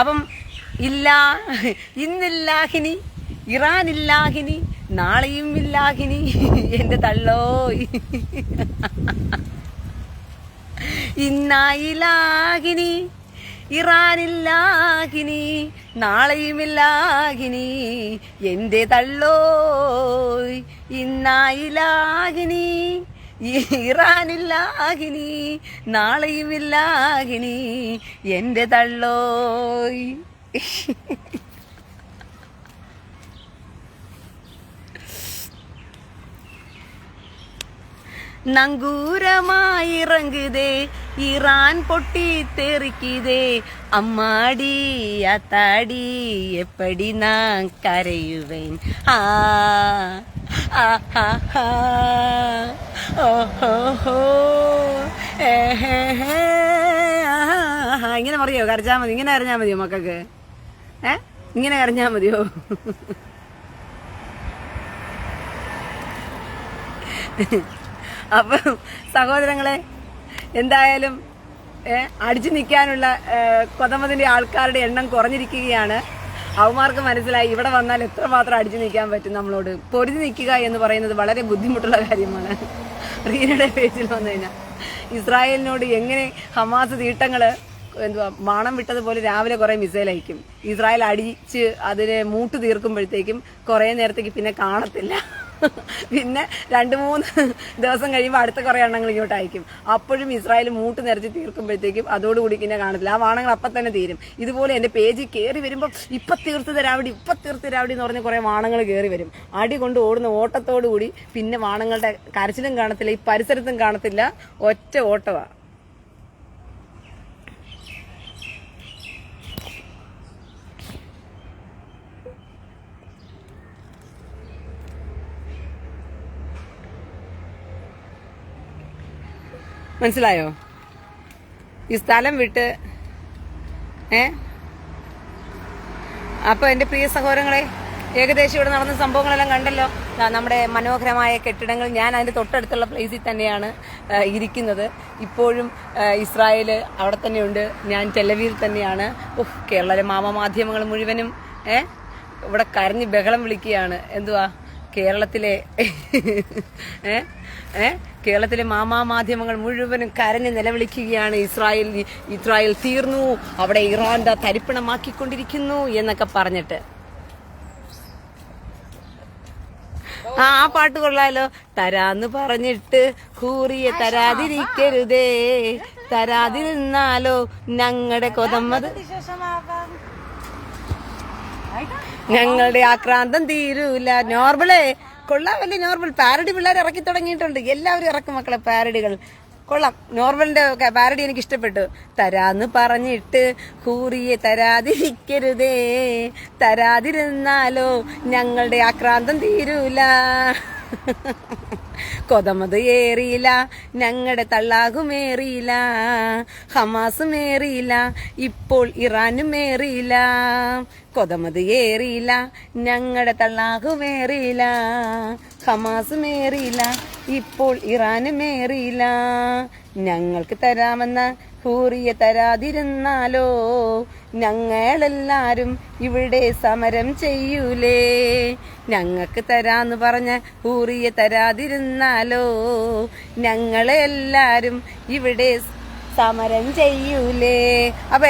A: അപ്പം ഇന്നില്ലാഹിനി ഇറാനില്ലാഹിനി നാളെയും ഇല്ലാഹിനി എന്റെ തള്ളോ. ഇന്നായിലാഹിനി ഇറാനില്ലാഹിനി നാളെയുമില്ലാഹിനി എന്റെ തള്ളോയ്. ഇന്നായിലാഹിനി ഇറാനില്ലാഹിനി നാളെയുമില്ലാഹിനി എന്റെ തള്ളോയ്. നങ്കൂരമായിറങ്ങുതേ ഇറാൻ പൊട്ടി തെറിക്കുതേ അമ്മാടി അത്താടി എപ്പടി നാൻ കരയുവേൻ. ഇങ്ങനെ പറയോ? കരച്ചാ മതി, ഇങ്ങനെ കരഞ്ഞാ മതിയോ മക്കൾക്ക്? ഇങ്ങനെ കരഞ്ഞാ മതിയോ? അപ്പം സഹോദരങ്ങളെ, എന്തായാലും അടിച്ചു നിൽക്കാനുള്ള കൊതമതിന്റെ ആൾക്കാരുടെ എണ്ണം കുറഞ്ഞിരിക്കുകയാണ്. അവന്മാർക്ക് മനസ്സിലായി ഇവിടെ വന്നാൽ എത്രമാത്രം അടിച്ചു നിൽക്കാൻ പറ്റും. നമ്മളോട് പൊരുതി നിൽക്കുക എന്ന് പറയുന്നത് വളരെ ബുദ്ധിമുട്ടുള്ള കാര്യമാണ്. റീനയുടെ പേജിൽ വന്നു കഴിഞ്ഞാൽ ഇസ്രായേലിനോട് എങ്ങനെ ഹമാസ് തീട്ടങ്ങള് എന്തുവാ ബാണം വിട്ടതുപോലെ രാവിലെ കുറെ മിസൈൽ അയക്കും. ഇസ്രായേൽ അടിച്ച് അതിനെ മൂട്ട് തീർക്കുമ്പോഴത്തേക്കും കുറെ നേരത്തേക്ക് പിന്നെ കാണത്തില്ല. പിന്നെ 2-3 ദിവസം കഴിയുമ്പോൾ അടുത്ത കുറെ എണ്ണങ്ങൾ ഇങ്ങോട്ട് അയക്കും. അപ്പോഴും ഇസ്രായേൽ മൂട്ട് നിറച്ച് തീർക്കുമ്പോഴത്തേക്കും അതോടുകൂടി പിന്നെ കാണത്തില്ല. ആ വാണങ്ങൾ അപ്പം തന്നെ തീരും. ഇതുപോലെ എൻ്റെ പേജിൽ കയറി വരുമ്പോൾ ഇപ്പം തീർത്ത് തരാവിടി എന്ന് പറഞ്ഞ് കുറെ വാണങ്ങൾ കയറി വരും. അടി കൊണ്ട് ഓടുന്ന ഓട്ടത്തോടുകൂടി പിന്നെ വാണങ്ങളുടെ കരച്ചിലും കാണത്തില്ല, ഈ പരിസരത്തും കാണത്തില്ല, ഒറ്റ ഓട്ടമാണ്. മനസ്സിലായോ? ഈ സ്ഥലം വിട്ട് അപ്പൊ എന്റെ പ്രിയ സഹോദരങ്ങളെ, ഏകദേശം ഇവിടെ നടന്ന സംഭവങ്ങളെല്ലാം കണ്ടല്ലോ. നമ്മുടെ മനോഹരമായ കെട്ടിടങ്ങൾ, ഞാൻ അതിന്റെ തൊട്ടടുത്തുള്ള പ്ലേസിൽ തന്നെയാണ് ഇരിക്കുന്നത്. ഇപ്പോഴും ഇസ്രായേല് അവിടെ തന്നെയുണ്ട്, ഞാൻ ടെലവീവിൽ തന്നെയാണ്. കേരളത്തിലെ മാധ്യമങ്ങൾ മുഴുവനും ഇവിടെ കരഞ്ഞ് ബഹളം വിളിക്കുകയാണ്. എന്തുവാ കേരളത്തിലെ കേരളത്തിലെ മാധ്യമങ്ങൾ മുഴുവനും കരഞ്ഞ് നിലവിളിക്കുകയാണ്. ഇസ്രായേൽ തീർന്നു, അവിടെ ഇറാൻ തരിപ്പണമാക്കിക്കൊണ്ടിരിക്കുന്നു എന്നൊക്കെ പറഞ്ഞിട്ട്. ആ പാട്ട് കൊള്ളാലോ. തരാന്ന് പറഞ്ഞിട്ട് ഹൂറിയെ തരാതിരിക്കരുതേ, തരാതിരുന്നാലോ ഞങ്ങളുടെ കൊതമ്മത്, ഞങ്ങളുടെ ആക്രാന്തം തീരൂല. നോർമലേ കൊള്ളാമല്ലേ? നോർമൽ പാരഡി പിള്ളേർ ഇറക്കി തുടങ്ങിയിട്ടുണ്ട്. എല്ലാവരും ഇറക്കും മക്കളെ പാരഡികൾ. കൊള്ളാം. നോർമലിന്റെ പാരഡി എനിക്ക് ഇഷ്ടപ്പെട്ടു. തരാന്ന് പറഞ്ഞിട്ട് ഹൂറിയെ തരാതിരിക്കരുതേ, തരാതിരുന്നാലോ ഞങ്ങളുടെ ആക്രാന്തം തീരൂല. കൊതമത് ഏറിയില്ല, ഞങ്ങളുടെ തള്ളാകുമേറിയില്ല, ഹമാസും ഏറിയില്ല, ഇപ്പോൾ ഇറാനും ഏറിയില്ല. കൊതമത് ഏറിയില്ല, ഞങ്ങളുടെ തള്ളാകുമേറിയില്ല, ഹമാസും ഏറിയില്ല, ഇപ്പോൾ ഇറാനും ഏറിയില്ല. ഞങ്ങൾക്ക് തരാമെന്ന ഹൂറിയെ തരാതിരുന്നാലോ ഞങ്ങളെല്ലാരും ഇവിടെ സമരം ചെയ്യൂലേ. ഞങ്ങൾക്ക് തരാന്ന് പറഞ്ഞ ഹൂറിയെ തരാതിരുന്നാലോ ഞങ്ങളെല്ലാരും ഇവിടെ സമരം ചെയ്യൂലേ. അപ്പൊ